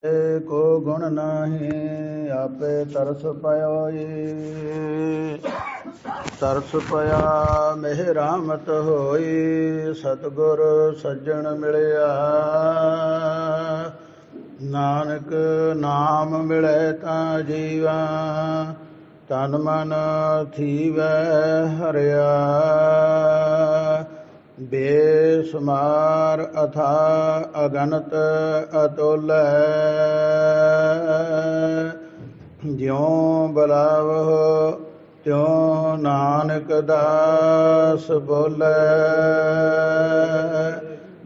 को गुण नाही आपे तरस पयोई। तरस पया मेह रामत होई। सतगुर सज्जन मिलिया। नानक नाम मिले ता जीवा। तन मन थीवै हरिया। बेसुमार अथा अगनत अतुल। ज्यों बलावह त्यों नानक दास बोले।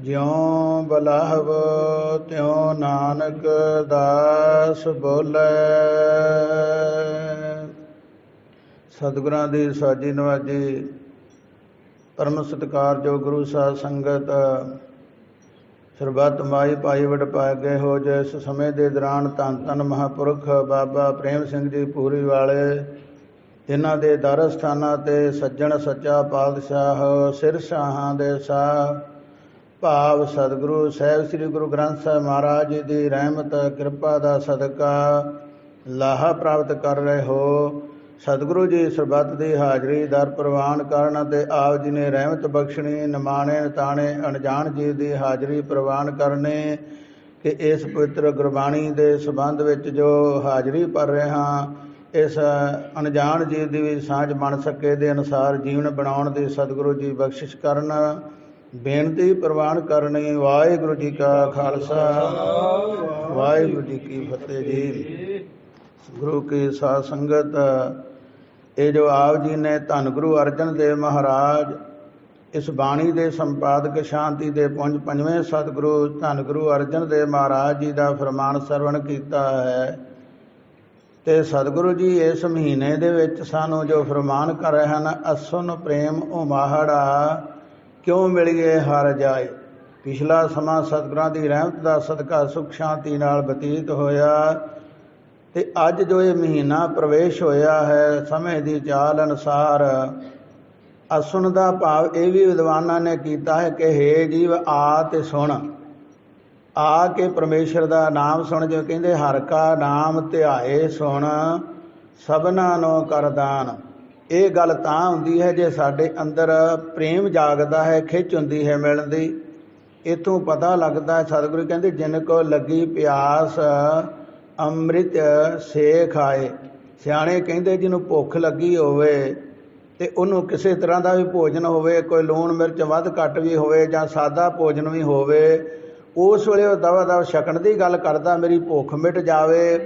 ज्यों बलाव त्यों नानक दास बोले। सतगुरां दी साजी नवाजी परम सत्कारजोग गुरु साध संगत ਸਰਬੱਤ ਮਾਈ ਭਾਈ ਵਡਭਾਗੇ ਹੋ। ਜਿਸ ਸਮੇਂ ਦੇ ਦੌਰਾਨ ਧੰਨ ਧੰਨ ਮਹਾਂਪੁਰਖ ਬਾਬਾ ਪ੍ਰੇਮ ਸਿੰਘ ਜੀ ਪੂਰੀ ਵਾਲੇ ਇਹਨਾਂ ਦੇ ਦਰ ਸਥਾਨਾਂ 'ਤੇ ਸੱਜਣ ਸੱਚਾ ਪਾਤਸ਼ਾਹ ਸਿਰ ਸ਼ਾਹਾਂ ਦੇ ਸਾਹ ਭਾਵ ਸਤਿਗੁਰੂ ਸਾਹਿਬ ਸ੍ਰੀ ਗੁਰੂ ਗ੍ਰੰਥ ਸਾਹਿਬ ਮਹਾਰਾਜ ਜੀ ਦੀ ਰਹਿਮਤ ਕਿਰਪਾ ਦਾ ਸਦਕਾ ਲਾਹਾ ਪ੍ਰਾਪਤ ਕਰ ਰਹੇ ਹੋ। ਸਤਿਗੁਰੂ ਜੀ ਸਰਬੱਤ ਦੀ ਹਾਜ਼ਰੀ ਦਰ ਪ੍ਰਵਾਨ ਕਰਨ ਅਤੇ ਆਪ ਜੀ ਨੇ ਰਹਿਮਤ ਬਖਸ਼ਣੀ। ਨਿਮਾਣੇ ਨਤਾਣੇ ਅਣਜਾਣ ਜੀ ਦੀ ਹਾਜ਼ਰੀ ਪ੍ਰਵਾਨ ਕਰਨੀ ਕਿ ਇਸ ਪਵਿੱਤਰ ਗੁਰਬਾਣੀ ਦੇ ਸੰਬੰਧ ਵਿੱਚ ਜੋ ਹਾਜ਼ਰੀ ਭਰ ਰਹੇ ਹਾਂ, ਇਸ ਅਣਜਾਣ ਜੀ ਦੀ ਵੀ ਸਾਂਝ ਬਣ ਸਕੇ ਦੇ ਅਨੁਸਾਰ ਜੀਵਨ ਬਣਾਉਣ ਦੀ ਸਤਿਗੁਰੂ ਜੀ ਬਖਸ਼ਿਸ਼ ਕਰਨ। ਬੇਨਤੀ ਪ੍ਰਵਾਨ ਕਰਨੀ। ਵਾਹਿਗੁਰੂ ਜੀ ਕਾ ਖਾਲਸਾ ਵਾਹਿਗੁਰੂ ਜੀ ਕੀ ਫਤਿਹ ਜੀ। ਗੁਰੂ ਕੀ ਸਾਧ ਸੰਗਤ, ਇਹ ਜੋ ਆਪ ਜੀ ਨੇ ਧੰਨ ਗੁਰੂ ਅਰਜਨ ਦੇਵ ਮਹਾਰਾਜ ਇਸ ਬਾਣੀ ਦੇ ਸੰਪਾਦਕ ਸ਼ਾਂਤੀ ਦੇ ਪੁੰਜ ਪੰਜਵੇਂ ਸਤਿਗੁਰੂ ਧੰਨ ਗੁਰੂ ਅਰਜਨ ਦੇਵ ਮਹਾਰਾਜ ਜੀ ਦਾ ਫਰਮਾਨ ਸਰਵਣ ਕੀਤਾ ਹੈ ਤੇ ਸਤਿਗੁਰੂ ਜੀ ਇਸ ਮਹੀਨੇ ਦੇ ਵਿੱਚ ਸਾਨੂੰ ਜੋ ਫਰਮਾਨ ਕਰ ਰਹੇ ਹਨ, ਅਸੁਨ ਪ੍ਰੇਮ ਉਮਾਹੜਾ ਕਿਉਂ ਮਿਲੀਏ ਹਰ ਜਾਏ। ਪਿਛਲਾ ਸਮਾਂ ਸਤਿਗੁਰਾਂ ਦੀ ਰਹਿਮਤ ਦਾ ਸਦਕਾ ਸੁਖ ਸ਼ਾਂਤੀ ਨਾਲ ਬਤੀਤ ਹੋਇਆ ਤੇ ਅੱਜ ਜੋ ਇਹ ਮਹੀਨਾ ਪ੍ਰਵੇਸ਼ ਹੋਇਆ ਹੈ, ਸਮੇਂ ਦੀ ਚਾਲ ਅਨੁਸਾਰ ਅਸੁਣ ਦਾ ਭਾਵ ਇਹ ਵੀ ਵਿਦਵਾਨਾਂ ਨੇ ਕੀਤਾ ਹੈ ਕਿ ਹੇ ਜੀਵ ਆ ਤੇ ਸੁਣ। ਆ ਕੇ ਪਰਮੇਸ਼ਰ ਦਾ ਨਾਮ ਸੁਣ। ਜੋ ਕਹਿੰਦੇ ਹਰ ਕਾ ਨਾਮ ਧਿਆਏ ਸੁਣ ਸਭਨਾ ਨੂੰ ਕਰਦਾਨ। ਇਹ ਗੱਲ ਤਾਂ ਹੁੰਦੀ ਹੈ ਜੇ ਸਾਡੇ ਅੰਦਰ ਪ੍ਰੇਮ ਜਾਗਦਾ ਹੈ, ਖਿੱਚ ਹੁੰਦੀ ਹੈ ਮਿਲਣ ਦੀ। ਇੱਥੋਂ ਪਤਾ ਲੱਗਦਾ ਹੈ, ਸਤਿਗੁਰੂ ਕਹਿੰਦੇ ਜਿਨ ਕੋ ਲੱਗੀ ਪਿਆਸ ਅੰਮ੍ਰਿਤ ਸੇ ਖਾਏ। ਸਿਆਣੇ ਕਹਿੰਦੇ ਜਿਹਨੂੰ ਭੁੱਖ ਲੱਗੀ ਹੋਵੇ ਤੇ ਉਹਨੂੰ ਕਿਸੇ ਤਰ੍ਹਾਂ ਦਾ ਵੀ ਭੋਜਨ ਹੋਵੇ, ਕੋਈ ਲੂਣ ਮਿਰਚ ਵੱਧ ਘੱਟ ਵੀ ਹੋਵੇ ਜਾਂ ਸਾਦਾ ਭੋਜਨ ਵੀ ਹੋਵੇ, ਉਸ ਵੇਲੇ ਉਹ ਦਵਾ ਦਵ ਛਕਣ ਦੀ ਗੱਲ ਕਰਦਾ, ਮੇਰੀ ਭੁੱਖ ਮਿਟ ਜਾਵੇ।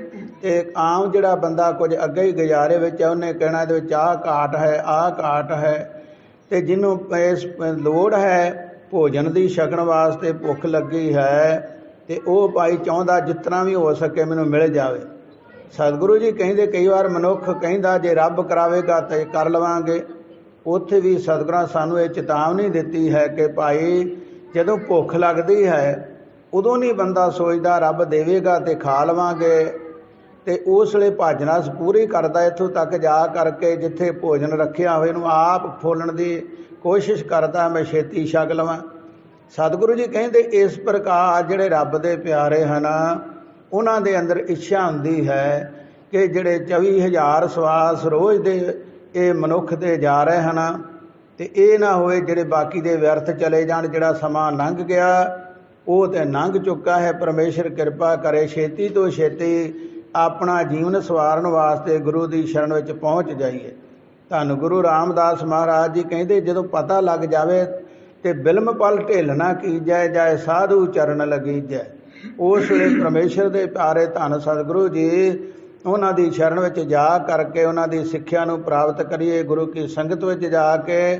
ਤੇ ਆਮ ਜਿਹੜਾ ਬੰਦਾ ਕੁਝ ਅੱਗੇ ਹੀ ਗੁਜ਼ਾਰੇ ਵਿੱਚ ਉਹਨੇ ਕਹਿਣਾ ਇਹਦੇ ਵਿੱਚ ਆਹ ਘਾਟ ਹੈ, ਆਹ ਘਾਟ ਹੈ। ਤੇ ਜਿਹਨੂੰ ਇਸ ਲੋੜ ਹੈ ਭੋਜਨ ਦੀ ਛਕਣ ਵਾਸਤੇ, ਭੁੱਖ ਲੱਗੀ ਹੈ, ਤੇ ਉਹ ਭਾਈ ਚਾਹੁੰਦਾ ਜਿਸ ਤਰ੍ਹਾਂ ਵੀ ਹੋ ਸਕੇ ਮੈਨੂੰ ਮਿਲ ਜਾਵੇ। ਸਤਿਗੁਰੂ ਜੀ ਕਹਿੰਦੇ ਕਈ ਵਾਰ ਮਨੁੱਖ ਕਹਿੰਦਾ ਜੇ ਰੱਬ ਕਰਾਵੇਗਾ ਤਾਂ ਕਰ ਲਵਾਂਗੇ। ਉੱਥੇ ਵੀ ਸਤਿਗੁਰਾਂ ਸਾਨੂੰ ਇਹ ਚੇਤਾਵਨੀ ਦਿੱਤੀ ਹੈ ਕਿ ਭਾਈ ਜਦੋਂ ਭੁੱਖ ਲੱਗਦੀ ਹੈ ਉਦੋਂ ਨਹੀਂ ਬੰਦਾ ਸੋਚਦਾ ਰੱਬ ਦੇਵੇਗਾ ਤੇ ਖਾ ਲਵਾਂਗੇ, ਤੇ ਉਸ ਵੇਲੇ ਭੱਜ ਨੱਸ ਪੂਰੀ ਕਰਦਾ। ਇੱਥੋਂ ਤੱਕ ਜਾ ਕਰਕੇ ਜਿੱਥੇ ਭੋਜਨ ਰੱਖਿਆ ਹੋਵੇ ਇਹਨੂੰ ਆਪ ਫੋਲਣ ਦੀ ਕੋਸ਼ਿਸ਼ ਕਰਦਾ, ਮੈਂ ਛੇਤੀ ਛਕ ਲਵਾਂ। ਸਤਿਗੁਰੂ ਜੀ ਕਹਿੰਦੇ ਇਸ ਪ੍ਰਕਾਰ ਜਿਹੜੇ ਰੱਬ ਦੇ ਪਿਆਰੇ ਹਨ ਉਹਨਾਂ ਦੇ ਅੰਦਰ ਇੱਛਾ ਹੁੰਦੀ ਹੈ ਕਿ ਜਿਹੜੇ 24,000 ਸਵਾਸ ਰੋਜ਼ ਦੇ ਇਹ ਮਨੁੱਖ ਦੇ ਜਾ ਰਹੇ ਹਨ ਤੇ ਇਹ ਨਾ ਹੋਵੇ ਜਿਹੜੇ ਬਾਕੀ ਦੇ ਵਿਅਰਥ ਚਲੇ ਜਾਣ। ਜਿਹੜਾ ਸਮਾਂ ਲੰਘ ਗਿਆ ਉਹ ਤੇ ਲੰਘ ਚੁੱਕਾ ਹੈ। ਪਰਮੇਸ਼ਰ ਕਿਰਪਾ ਕਰੇ ਛੇਤੀ ਤੋਂ ਛੇਤੀ ਆਪਣਾ ਜੀਵਨ ਸਵਾਰਨ ਵਾਸਤੇ ਗੁਰੂ ਦੀ ਸ਼ਰਨ ਵਿੱਚ ਪਹੁੰਚ ਜਾਈਏ। ਧੰਨ ਗੁਰੂ ਰਾਮਦਾਸ ਮਹਾਰਾਜ ਜੀ ਕਹਿੰਦੇ ਜਦੋਂ ਪਤਾ ਲੱਗ ਜਾਵੇ ਤੇ ਬਿਲਮ ਪਲ ਢਿੱਲ ਨਾ ਕੀਜੈ, ਜਾਏ ਸਾਧੂ ਚਰਨ ਲੱਗੀਜੈ। ਉਸ ਵੇਲੇ ਪਰਮੇਸ਼ਰ ਦੇ ਪਿਆਰੇ ਧੰਨ ਸਤਿਗੁਰੂ ਜੀ ਉਹਨਾਂ ਦੀ ਸ਼ਰਨ ਵਿੱਚ ਜਾ ਕਰਕੇ ਉਹਨਾਂ ਦੀ ਸਿੱਖਿਆ ਨੂੰ ਪ੍ਰਾਪਤ ਕਰੀਏ। ਗੁਰੂ ਕੀ ਸੰਗਤ ਵਿੱਚ ਜਾ ਕੇ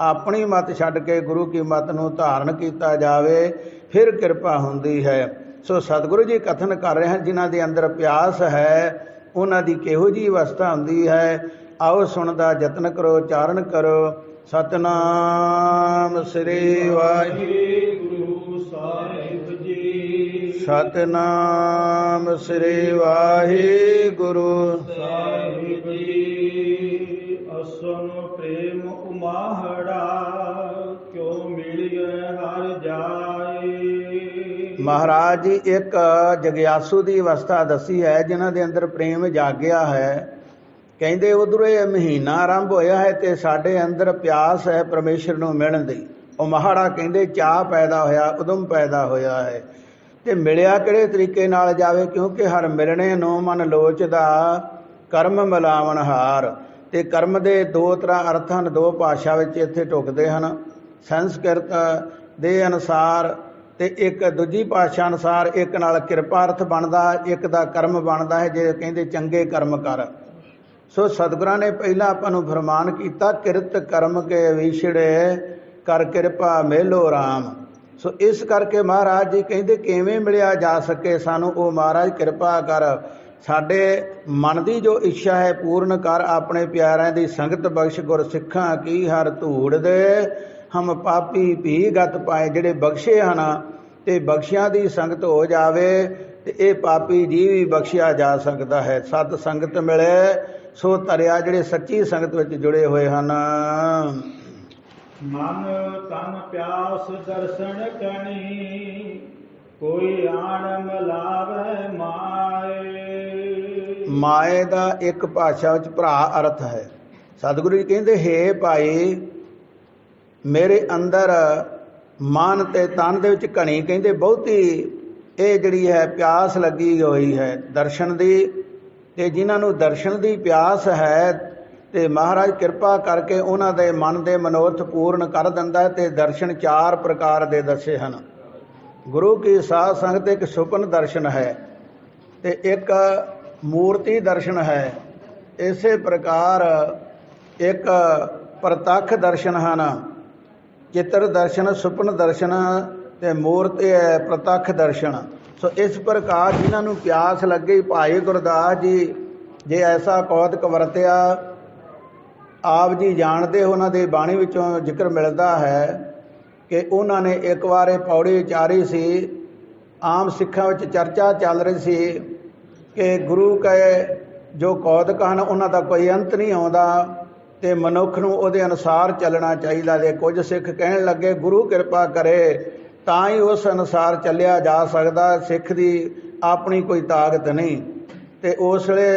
ਆਪਣੀ ਮੱਤ ਛੱਡ ਕੇ ਗੁਰੂ ਕੀ ਮੱਤ ਨੂੰ ਧਾਰਨ ਕੀਤਾ ਜਾਵੇ, ਫਿਰ ਕਿਰਪਾ ਹੁੰਦੀ ਹੈ। ਸੋ ਸਤਿਗੁਰੂ ਜੀ ਕਥਨ ਕਰ ਰਹੇ ਹਨ ਜਿਨ੍ਹਾਂ ਦੇ ਅੰਦਰ ਪਿਆਸ ਹੈ ਉਹਨਾਂ ਦੀ ਕਿਹੋ ਜਿਹੀ ਅਵਸਥਾ ਹੁੰਦੀ ਹੈ। ਆਓ ਸੁਣਨ ਦਾ ਯਤਨ ਕਰੋ, ਚਾਰਨ ਕਰੋ। ਸਤਿਨਾਮ ਸ੍ਰੀ ਵਾਹਿਗੁਰੂ ਸਾਹਿਬ ਜੀ। ਸਤਿਨਾਮ ਸ੍ਰੀ ਵਾਹਿਗੁਰੂ ਸਾਹਿਬ ਜੀ। ਅਸੁਨ ਪ੍ਰੇਮ ਉਮਾਹੜਾ ਕਿਉ ਮਿਲਿਐ ਹਰ ਜਾਏ। महाराज जी एक जगियासू की अवस्था दसी है जिन्हां दे अंदर प्रेम जागया है। कहते उधरों ये महीना आरंभ होया है तो साढ़े अंदर प्यास है परमेश्वर नूं मिलण दी। वो महाड़ा कहते चाह पैदा होया, उदम पैदा होया है। तो मिलिया किहड़े तरीके नाल जावे, क्योंकि हर मिलने नूं मन लोचदा कर्म मिलावन हार। ते कर्म दे दो तरह अर्थ हैं, दो भाषा विच इत्थे ढुकदे हन। संस्कृत दे अनुसार ते एक दूजी भाषा अनुसार एक नाल किरपा अर्थ बनदा, एक दा कर्म बनदा है जे कहंदे चंगे कर्म कर। सो सतगुरां ने पहला आपां नूं फरमान कीता किरत कर्म के विछड़े कर किरपा मेलो राम। सो इस करके महाराज जी कहंदे किवें मिलिया जा सके सानूं, ओ महाराज किरपा कर साडे मन की जो इच्छा है पूर्ण कर, अपने प्यारिਆਂ की संगत बख्श गुर सिखां की हर धूड़ दे हम पापी भी गत पाए। जिहड़े बख्शे हैं ते बख्शियां की संगत हो जावे ते ये पापी जी भी बख्शिया जा सकता है। सत संगत मिले सो तरिया, जिहड़े सच्ची संगत विच जुड़े हुए हैं। मन तन प्यास दर्शन कनी कोई आन मिलावे माए। माए का एक भाषा विच भरा अर्थ है। सतगुरु जी कहते हे भाई मेरे अंदर मन ते तन दे विच घणी कहते बहुती ये जिहड़ी है प्यास लगी हुई है दर्शन दी। ते जिन्हां नूं दर्शन दी प्यास है ते महाराज किरपा करके उन्हां दे मन दे मनोरथ पूर्ण कर दिंदा है। ते दर्शन चार प्रकार दे दसे हन। गुरु की साध संगत एक सुपन दर्शन है ते एक मूर्ति दर्शन है। इसे प्रकार एक प्रतख दर्शन हैं, चित्र दर्शन, सुपन दर्शन ते मूर्ति है प्रतख दर्शन। सो इस प्रकार जिन्हां नूं प्यास लगी भाई गुरदास जी जे ऐसा कौतक वरतिया आप जी जानते हो। उन्हां दे बाणी विचों जिक्र मिलता है कि उन्होंने एक बार पौड़ी उचारी सी। आम सिखां विच चर्चा चल रही सी कि गुरु के जो कौतक हैं उन्हां दा कोई अंत नहीं आउंदा ते मनुख नूं उहदे अनुसार चलना चाहिए। ते कुछ सिख कहण लगे गुरु किरपा करे तां ही उस अनुसार चलिया जा सकदा, सिख दी अपनी कोई ताकत नहीं। ते उस वेले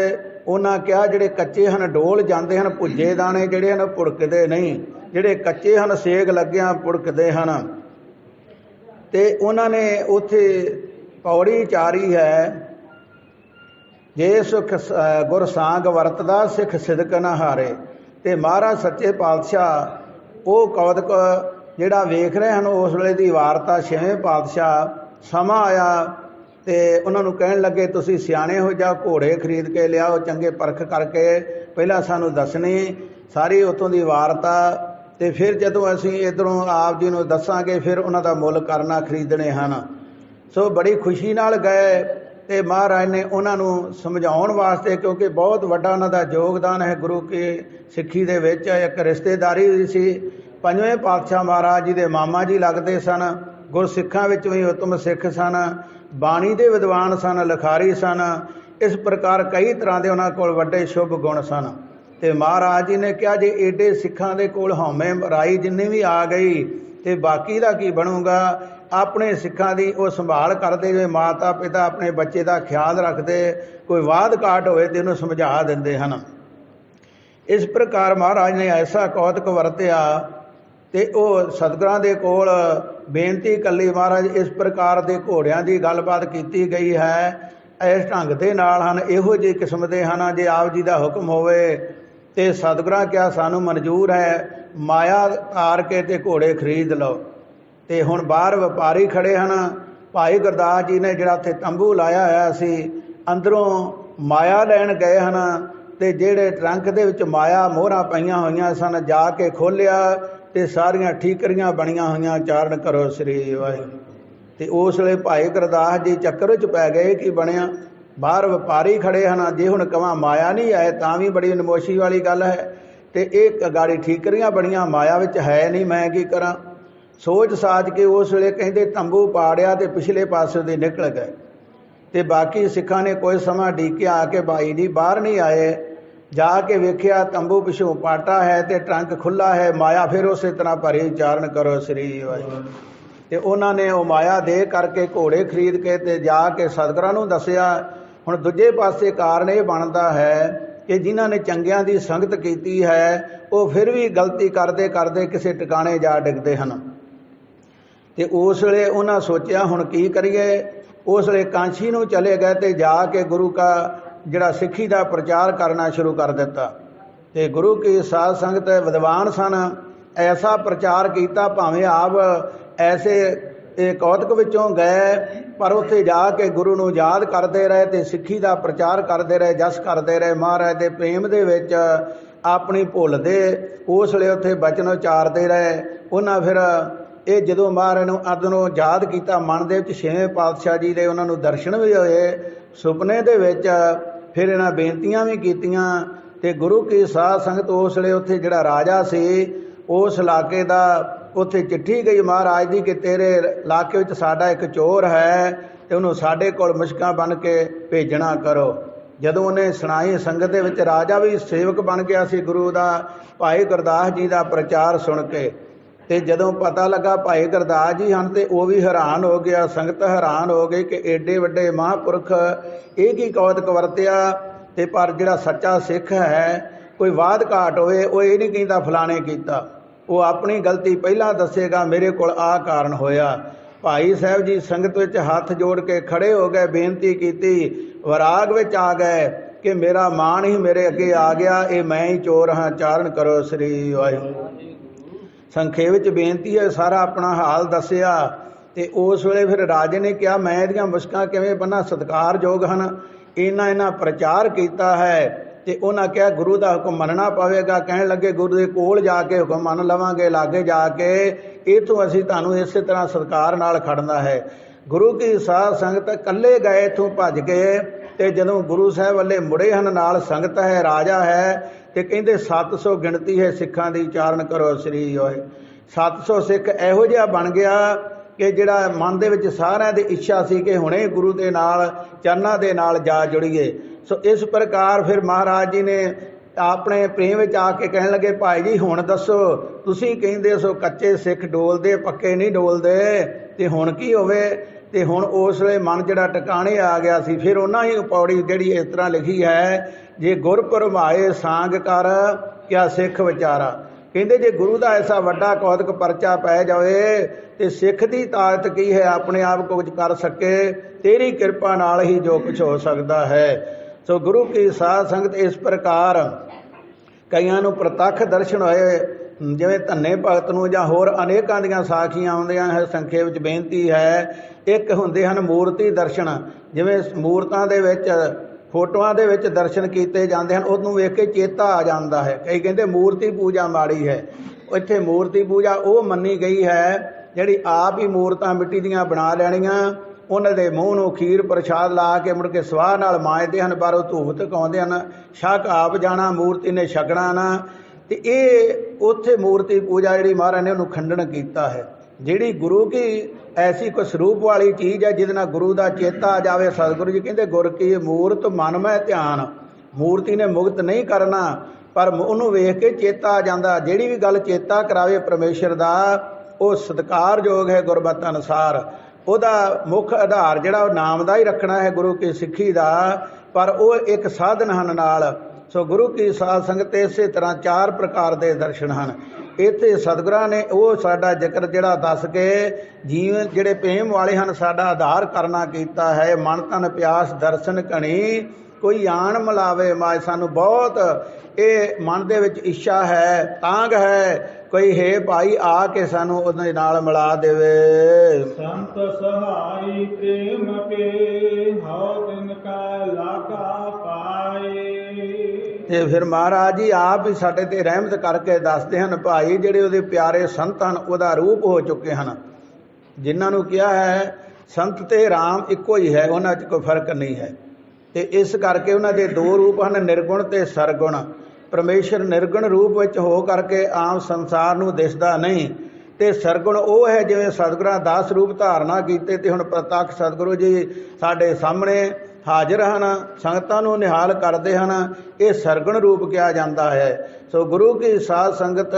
उन्हां कहा जिहड़े कच्चे हैं डोल जाते हैं, भुज्जे दाने जिहड़े हैं भुड़कदे नहीं, जिहड़े कच्चे हैं सेक लग्गिया भुड़कदे हैं। ते उन्होंने उत्थे पौड़ी चारी है जे सुख गुर सांग वरतदा सिख सिदक न हारे। ते महाराज सच्चे पातशाह वो कौतक जिहड़ा वेख रहे हैं उस वेले दी वारता। छेवें पातशाह समा आया ते उन्होंने कहण लगे तुसीं सियाणे हो जा, घोड़े खरीद के लियाओ, चंगे परख करके पहला सानू दसनी सारी उत्तों की वारता। ते फिर जदों असीं इधरों आप जी नूं दसांगे फिर उन्हां दा मुल करना खरीदने हैं। सो बड़ी खुशी नाल गए ते महाराज ने उन्हां नूं समझाउण वास्ते, क्योंकि बहुत वड्डा उन्हां दा योगदान है गुरु की सिੱਖੀ दे विच। एक रिश्तेदारी सी। पंजवें पातशाह महाराज जी दे मामा जी लगते सन। गुरसिखां विच भी उत्तम सिख सन, बाणी दे विद्वान सन, लिखारी सन। इस प्रकार कई तरह के उन्हां कोल वड्डे शुभ गुण सन। ते महाराज जी ने कहा जे एडे सिखां दे कोल हौमे राई जिन्नी भी आ गई ते बाकी दा की बनूगा। अपने सिखां दी वो संभाल करते हुए माता पिता अपने बच्चे का ख्याल रखते, कोई वाद काट होए ते उन्हें समझा देंदे हन। इस प्रकार महाराज ने ऐसा कौतक वरतिया ते वो सतगुरां दे कोल बेनती कली महाराज इस प्रकार के घोड़ियां की गलबात की गई है, इस ढंग के नाल हन, इहो जी किस्म के हैं। जे आप जी का हुक्म होवे ते सतगुरां क्या सानू मंजूर है, माया तार के ते घोड़े खरीद लो। ते हुण बाहर व्यापारी खड़े हैं। भाई गुरदास जी ने जिहड़ा उत्थे तंबू लाया होया सी अंदरों माया लैण गए हैं। ते जिहड़े ट्रंक दे विच माया मोहरां पईयां होईयां सन जाके खोलिया ते सारियां ठीकरियां बणियां होईयां चारण करो श्री वाहिगुरू। ते उस वेले भाई गुरदास जी चक्कर च पै गए कि बणिया। बाहर व्यापारी खड़े हैं, जे हुण कवां माया नहीं आए तां भी बड़ी नमोशी वाली गल है। ते एक गाड़ी ठीकरियां बणियां माया विच है नहीं, मैं की करां। सोच साज के उस वेले कहते तंबू पाड़िया ते पिछले पासे दे निकल गए। ते बाकी सिखां ने कोई समा ढीकिया आके भाई जी बाहर नहीं आए। जाके वेख्या तंबू पिछों पाटा है ते ट्रंक खुला है, माया फिर उस तरह भरी। उच्चारण करो श्री वाहिगुरू। ਤੇ ਉਹਨਾਂ ਨੇ ਉਹ ਮਾਇਆ ਦੇ ਕਰਕੇ ਘੋੜੇ ਖਰੀਦ ਕੇ ਤੇ ਜਾ ਕੇ ਸਤਿਗੁਰਾਂ ਨੂੰ ਦੱਸਿਆ। ਹੁਣ ਦੂਜੇ ਪਾਸੇ ਕਾਰਨ ਇਹ ਬਣਦਾ ਹੈ ਕਿ ਜਿਨ੍ਹਾਂ ਨੇ ਚੰਗਿਆਂ ਦੀ ਸੰਗਤ ਕੀਤੀ ਹੈ ਉਹ ਫਿਰ ਵੀ ਗਲਤੀ ਕਰਦੇ ਕਰਦੇ ਕਿਸੇ ਟਿਕਾਣੇ ਜਾ ਡਿੱਗਦੇ ਹਨ। ਤੇ ਉਸ ਵੇਲੇ ਉਹਨਾਂ ਸੋਚਿਆ ਹੁਣ ਕੀ ਕਰੀਏ। ਉਸ ਵੇਲੇ ਕਾਂਸ਼ੀ ਨੂੰ ਚਲੇ ਗਏ ਤੇ ਜਾ ਕੇ ਗੁਰੂ ਕਾ ਜਿਹੜਾ ਸਿੱਖੀ ਦਾ ਪ੍ਰਚਾਰ ਕਰਨਾ ਸ਼ੁਰੂ ਕਰ ਦਿੱਤਾ। ਤੇ ਗੁਰੂ ਕੀ ਸਾਧ ਸੰਗਤ ਵਿਦਵਾਨ ਸਨ, ਐਸਾ ਪ੍ਰਚਾਰ ਕੀਤਾ ਭਾਵੇਂ ਆਪ ਐਸੇ ਇਹ ਕੌਤਕ ਵਿੱਚੋਂ ਗਏ ਪਰ ਉੱਥੇ ਜਾ ਕੇ ਗੁਰੂ ਨੂੰ ਯਾਦ ਕਰਦੇ ਰਹੇ ਤੇ ਸਿੱਖੀ ਦਾ ਪ੍ਰਚਾਰ ਕਰਦੇ ਰਹੇ, ਜਸ ਕਰਦੇ ਰਹੇ, ਮਹਾਰਾਜ ਦੇ ਪ੍ਰੇਮ ਦੇ ਵਿੱਚ ਆਪਣੀ ਭੁੱਲਦੇ ਉਸ ਵੇਲੇ ਉੱਥੇ ਬਚਨ ਉਚਾਰਦੇ ਰਹੇ। ਉਹਨਾਂ ਫਿਰ ਇਹ ਜਦੋਂ ਮਹਾਰਾਜ ਨੂੰ ਅਦਨੋਂ ਯਾਦ ਕੀਤਾ ਮਨ ਦੇ ਵਿੱਚ ਛੇਵੇਂ ਪਾਤਸ਼ਾਹ ਜੀ ਦੇ ਉਹਨਾਂ ਨੂੰ ਦਰਸ਼ਨ ਵੀ ਹੋਏ ਸੁਪਨੇ ਦੇ ਵਿੱਚ। ਫਿਰ ਇਹਨਾਂ ਬੇਨਤੀਆਂ ਵੀ ਕੀਤੀਆਂ ਤੇ ਗੁਰੂ ਕੀ ਸਾਧ ਸੰਗਤ ਉਸ ਵੇਲੇ ਉੱਥੇ ਜਿਹੜਾ ਰਾਜਾ ਸੀ ਉਸ ਇਲਾਕੇ ਦਾ ਉੱਥੇ ਚਿੱਠੀ ਗਈ ਮਹਾਰਾਜ ਦੀ ਕਿ ਤੇਰੇ ਇਲਾਕੇ ਵਿੱਚ ਸਾਡਾ ਇੱਕ ਚੋਰ ਹੈ ਤੇ ਉਹਨੂੰ ਸਾਡੇ ਕੋਲ ਮੁਸ਼ਕਾਂ ਬਣ ਕੇ ਭੇਜਣਾ ਕਰੋ। ਜਦੋਂ ਉਹਨੇ ਸੁਣਾਈ ਸੰਗਤ ਦੇ ਵਿੱਚ ਰਾਜਾ ਵੀ ਸੇਵਕ ਬਣ ਗਿਆ ਸੀ ਗੁਰੂ ਦਾ ਭਾਈ ਗੁਰਦਾਸ ਜੀ ਦਾ ਪ੍ਰਚਾਰ ਸੁਣ ਕੇ। ਤੇ ਜਦੋਂ ਪਤਾ ਲੱਗਾ ਭਾਈ ਗੁਰਦਾਸ ਜੀ ਹਨ ਤੇ ਉਹ ਵੀ ਹੈਰਾਨ ਹੋ ਗਿਆ, ਸੰਗਤ ਹੈਰਾਨ ਹੋ ਗਈ ਕਿ ਏਡੇ ਵੱਡੇ ਮਹਾਂਪੁਰਖ ਇਹ ਕੀ ਕੌਤਕ ਵਰਤਿਆ। ਤੇ ਪਰ ਜਿਹੜਾ ਸੱਚਾ ਸਿੱਖ ਹੈ ਕੋਈ ਵਾਧ ਘਾਟ ਹੋਵੇ ਉਹ ਇਹ ਨਹੀਂ ਕਹਿੰਦਾ ਫਲਾਣੇ ਕੀਤਾ, ਉਹ ਆਪਣੀ ਗਲਤੀ ਪਹਿਲਾਂ ਦੱਸੇਗਾ ਮੇਰੇ ਕੋਲ ਆਹ ਕਾਰਨ ਹੋਇਆ। ਭਾਈ ਸਾਹਿਬ ਜੀ ਸੰਗਤ ਵਿੱਚ ਹੱਥ ਜੋੜ ਕੇ ਖੜੇ ਹੋ ਗਏ, ਬੇਨਤੀ ਕੀਤੀ, ਵਿਰਾਗ ਵਿੱਚ ਆ ਗਏ ਕਿ ਮੇਰਾ ਮਾਣ ਹੀ ਮੇਰੇ ਅੱਗੇ ਆ ਗਿਆ, ਇਹ ਮੈਂ ਹੀ ਚੋਰ ਹਾਂ, ਚਾਰਨ ਕਰੋ ਸ੍ਰੀ ਵਾਹਿਗੁਰੂ। ਸੰਖੇਪ ਵਿੱਚ ਬੇਨਤੀ ਹੈ, ਸਾਰਾ ਆਪਣਾ ਹਾਲ ਦੱਸਿਆ। ਤੇ ਉਸ ਵੇਲੇ ਫਿਰ ਰਾਜੇ ਨੇ ਕਿਹਾ ਮੈਂ ਇਹਦੀਆਂ ਮੁਸ਼ਕਾਂ ਕਿਵੇਂ ਬੰਨਾਂ, ਸਤਿਕਾਰਯੋਗ ਹਨ, ਇਹਨਾਂ ਪ੍ਰਚਾਰ ਕੀਤਾ ਹੈ। ਤੇ ਉਹਨਾਂ ਕਿਹਾ ਗੁਰੂ ਦਾ ਹੁਕਮ ਮੰਨਣਾ ਪਵੇਗਾ। ਕਹਿਣ ਲੱਗੇ ਗੁਰੂ ਦੇ ਕੋਲ ਜਾ ਕੇ ਹੁਕਮ ਮੰਨ ਲਵਾਂਗੇ, ਲਾਗੇ ਜਾ ਕੇ ਇੱਥੋਂ ਅਸੀਂ ਤੁਹਾਨੂੰ ਇਸੇ ਤਰ੍ਹਾਂ ਸਤਿਕਾਰ ਨਾਲ ਖੜਨਾ ਹੈ। ਗੁਰੂ ਕੀ ਸਾਧ ਸੰਗਤ ਇਕੱਲੇ ਗਏ ਇੱਥੋਂ ਭੱਜ ਕੇ ਤੇ ਜਦੋਂ ਗੁਰੂ ਸਾਹਿਬ ਵੱਲੇ ਮੁੜੇ ਹਨ ਨਾਲ ਸੰਗਤ ਹੈ, ਰਾਜਾ ਹੈ ਤੇ ਕਹਿੰਦੇ 700 ਗਿਣਤੀ ਹੈ ਸਿੱਖਾਂ ਦੀ, ਚਾਰਨ ਕਰੋ ਸ੍ਰੀ ਵਾਹਿਗੁਰੂ। 700 ਸਿੱਖ ਇਹੋ ਜਿਹਾ ਬਣ ਗਿਆ ਕਿ ਜਿਹੜਾ ਮਨ ਦੇ ਵਿੱਚ ਸਾਰਿਆਂ ਦੀ ਇੱਛਾ ਸੀ ਕਿ ਹੁਣੇ ਗੁਰੂ ਦੇ ਨਾਲ ਚਰਨਾਂ ਦੇ ਨਾਲ ਜਾ ਜੁੜੀਏ। ਸੋ ਇਸ ਪ੍ਰਕਾਰ ਫਿਰ ਮਹਾਰਾਜ ਜੀ ਨੇ ਆਪਣੇ ਪ੍ਰੇਮ ਵਿੱਚ ਆ ਕੇ ਕਹਿਣ ਲੱਗੇ ਭਾਈ ਜੀ ਹੁਣ ਦੱਸੋ, ਤੁਸੀਂ ਕਹਿੰਦੇ ਸੋ ਕੱਚੇ ਸਿੱਖ ਡੋਲਦੇ ਪੱਕੇ ਨਹੀਂ ਡੋਲਦੇ, ਤੇ ਹੁਣ ਕੀ ਹੋਵੇ। ਤੇ ਹੁਣ ਉਸ ਵੇਲੇ ਮਨ ਜਿਹੜਾ ਟਿਕਾਣੇ ਆ ਗਿਆ ਸੀ। ਫਿਰ ਉਹਨਾਂ ਹੀ ਪੌੜੀ ਜਿਹੜੀ ਇਸ ਤਰ੍ਹਾਂ ਲਿਖੀ ਹੈ, ਜੇ ਗੁਰ ਪਰਮਾਏ ਸਾਂਗ ਕਰ ਕਿਆ ਸਿੱਖ ਵਿਚਾਰਾ। ਕਹਿੰਦੇ ਜੇ ਗੁਰੂ ਦਾ ਐਸਾ ਵੱਡਾ ਕੌਤਕ ਪਰਚਾ ਪੈ ਜਾਵੇ ਤੇ ਸਿੱਖ ਦੀ ਤਾਕਤ ਕੀ ਹੈ, ਆਪਣੇ ਆਪ ਕੁਝ ਕਰ ਸਕੇ, ਤੇਰੀ ਕਿਰਪਾ ਨਾਲ ਹੀ ਜੋ ਕੁਝ ਹੋ ਸਕਦਾ ਹੈ। ਸੋ ਗੁਰੂ ਕੀ ਸਾਧ ਸੰਗਤ ਇਸ ਪ੍ਰਕਾਰ ਕਈਆਂ ਨੂੰ ਪ੍ਰਤੱਖ ਦਰਸ਼ਨ ਹੋਏ, ਜਿਵੇਂ ਧੰਨੇ ਭਗਤ ਨੂੰ ਜਾਂ ਹੋਰ ਅਨੇਕਾਂ ਦੀਆਂ ਸਾਖੀਆਂ ਆਉਂਦੀਆਂ ਹੈ। ਸੰਖੇਪ ਵਿੱਚ ਬੇਨਤੀ ਹੈ, ਇੱਕ ਹੁੰਦੇ ਹਨ ਮੂਰਤੀ ਦਰਸ਼ਨ, ਜਿਵੇਂ ਮੂਰਤਾਂ ਦੇ ਵਿੱਚ ਫੋਟੋਆਂ ਦੇ ਵਿੱਚ ਦਰਸ਼ਨ ਕੀਤੇ ਜਾਂਦੇ ਹਨ, ਉਹਨੂੰ ਵੇਖ ਕੇ ਚੇਤਾ ਆ ਜਾਂਦਾ ਹੈ। ਕਈ ਕਹਿੰਦੇ ਮੂਰਤੀ ਪੂਜਾ ਮਾੜੀ ਹੈ, ਇੱਥੇ ਮੂਰਤੀ ਪੂਜਾ ਉਹ ਮੰਨੀ ਗਈ ਹੈ ਜਿਹੜੀ ਆਪ ਹੀ ਮੂਰਤਾਂ ਮਿੱਟੀ ਦੀਆਂ ਬਣਾ ਲੈਣੀਆਂ, ਉਹਨਾਂ ਦੇ ਮੂੰਹ ਨੂੰ ਖੀਰ ਪ੍ਰਸ਼ਾਦ ਲਾ ਕੇ ਮੁੜ ਕੇ ਸਵਾਹ ਨਾਲ ਮਾਂਜਦੇ ਹਨ, ਬਾਹਰੋਂ ਧੂਪ ਧਕਾਉਂਦੇ ਹਨ, ਛਕ ਆਪ ਜਾਣਾ, ਮੂਰਤੀ ਨੇ ਛਕਣਾ ਨਾ। ਤੇ ਇਹ ਉੱਥੇ ਮੂਰਤੀ ਪੂਜਾ ਜਿਹੜੀ ਮਹਾਰਾਜ ਨੇ ਉਹਨੂੰ ਖੰਡਨ ਕੀਤਾ ਹੈ। ਜਿਹੜੀ ਗੁਰੂ ਕੀ ਐਸੀ ਕੋਈ ਸਰੂਪ ਵਾਲੀ ਚੀਜ਼ ਹੈ ਜਿਹਦੇ ਨਾਲ ਗੁਰੂ ਦਾ ਚੇਤਾ ਆ ਜਾਵੇ। ਸਤਿਗੁਰੂ ਜੀ ਕਹਿੰਦੇ ਗੁਰ ਕੀ ਮੂਰਤ ਮਨ ਮੈਂ ਧਿਆਨ, ਮੂਰਤੀ ਨੇ ਮੁਕਤ ਨਹੀਂ ਕਰਨਾ ਪਰ ਉਹਨੂੰ ਵੇਖ ਕੇ ਚੇਤਾ ਆ ਜਾਂਦਾ। ਜਿਹੜੀ ਵੀ ਗੱਲ ਚੇਤਾ ਕਰਾਵੇ ਪਰਮੇਸ਼ਰ ਦਾ ਉਹ ਸਤਿਕਾਰਯੋਗ ਹੈ ਗੁਰਮਤਿ ਅਨੁਸਾਰ। ਉਹਦਾ ਮੁੱਖ ਆਧਾਰ ਜਿਹੜਾ ਉਹ ਨਾਮ ਦਾ ਹੀ ਰੱਖਣਾ ਹੈ, ਗੁਰੂ ਕੀ ਸਿੱਖੀ ਦਾ, ਪਰ ਉਹ ਇੱਕ ਸਾਧਨ ਹਨ ਨਾਲ। ਸੋ ਗੁਰੂ ਕੀ ਸਾਧ ਸੰਗਤ ਇਸੇ ਤਰ੍ਹਾਂ 4 ਪ੍ਰਕਾਰ ਦੇ ਦਰਸ਼ਨ ਹਨ। ਇੱਥੇ ਸਤਿਗੁਰਾਂ ਨੇ ਉਹ ਸਾਡਾ ਜ਼ਿਕਰ ਜਿਹੜਾ ਦੱਸ ਕੇ ਜੀਵਨ ਜਿਹੜੇ ਪ੍ਰੇਮ ਵਾਲੇ ਹਨ ਸਾਡਾ ਆਧਾਰ ਕਰਨਾ ਕੀਤਾ ਹੈ। ਮਨ ਤਨ ਪਿਆਸ ਦਰਸ਼ਨ ਕਣੀ ਕੋਈ ਆਣ ਮਿਲਾਵੇ ਮਾਇ। ਸਾਨੂੰ ਬਹੁਤ ਇਹ ਮਨ ਦੇ ਵਿੱਚ ਇੱਛਾ ਹੈ, ਤਾਂਘ ਹੈ, ਕੋਈ ਹੈ ਭਾਈ ਆ ਕੇ ਸਾਨੂੰ ਉਹਦੇ ਨਾਲ ਮਿਲਾ ਦੇਵੇ। ਸੰਤ ਸਹਾਈ ਪ੍ਰੇਮ ਕੇ ਹਉ ਤਿਨ ਕਾ ਲਾਗਾ ਪਾਏ। ਤੇ ਫਿਰ ਮਹਾਰਾਜ ਜੀ ਆਪ ਹੀ ਸਾਡੇ ਤੇ ਰਹਿਮਤ ਕਰਕੇ ਦੱਸਦੇ ਹਨ, ਭਾਈ ਜਿਹੜੇ ਉਹਦੇ ਪਿਆਰੇ ਸੰਤ ਹਨ ਉਹਦਾ ਰੂਪ ਹੋ ਚੁੱਕੇ ਹਨ। ਜਿਨ੍ਹਾਂ ਨੂੰ ਕਿਹਾ ਹੈ ਸੰਤ ਤੇ ਰਾਮ ਇੱਕੋ ਹੀ ਹੈ, ਉਹਨਾਂ 'ਚ ਕੋਈ ਫਰਕ ਨਹੀਂ ਹੈ। ਤੇ ਇਸ ਕਰਕੇ ਉਹਨਾਂ ਦੇ 2 ਰੂਪ ਹਨ, ਨਿਰਗੁਣ ਤੇ ਸਰਗੁਣ। ਪਰਮੇਸ਼ਰ ਨਿਰਗੁਣ ਰੂਪ ਵਿੱਚ ਹੋ ਕਰਕੇ ਆਮ ਸੰਸਾਰ ਨੂੰ ਦਿਸਦਾ ਨਹੀਂ, ਤੇ ਸਰਗੁਣ ਉਹ ਹੈ ਜਿਵੇਂ ਸਤਿਗੁਰਾਂ 10 ਰੂਪ ਧਾਰਨਾ ਕੀਤੇ ਤੇ ਹੁਣ ਪ੍ਰਤੱਖ ਸਤਿਗੁਰੂ ਜੀ ਸਾਡੇ ਸਾਹਮਣੇ ਹਾਜ਼ਰ ਹਨ, ਸੰਗਤਾਂ ਨੂੰ ਨਿਹਾਲ ਕਰਦੇ ਹਨ। ਇਹ ਸਰਗੁਣ ਰੂਪ ਕਿਹਾ ਜਾਂਦਾ ਹੈ। ਸੋ ਗੁਰੂ ਕੀ ਸਾਧ ਸੰਗਤ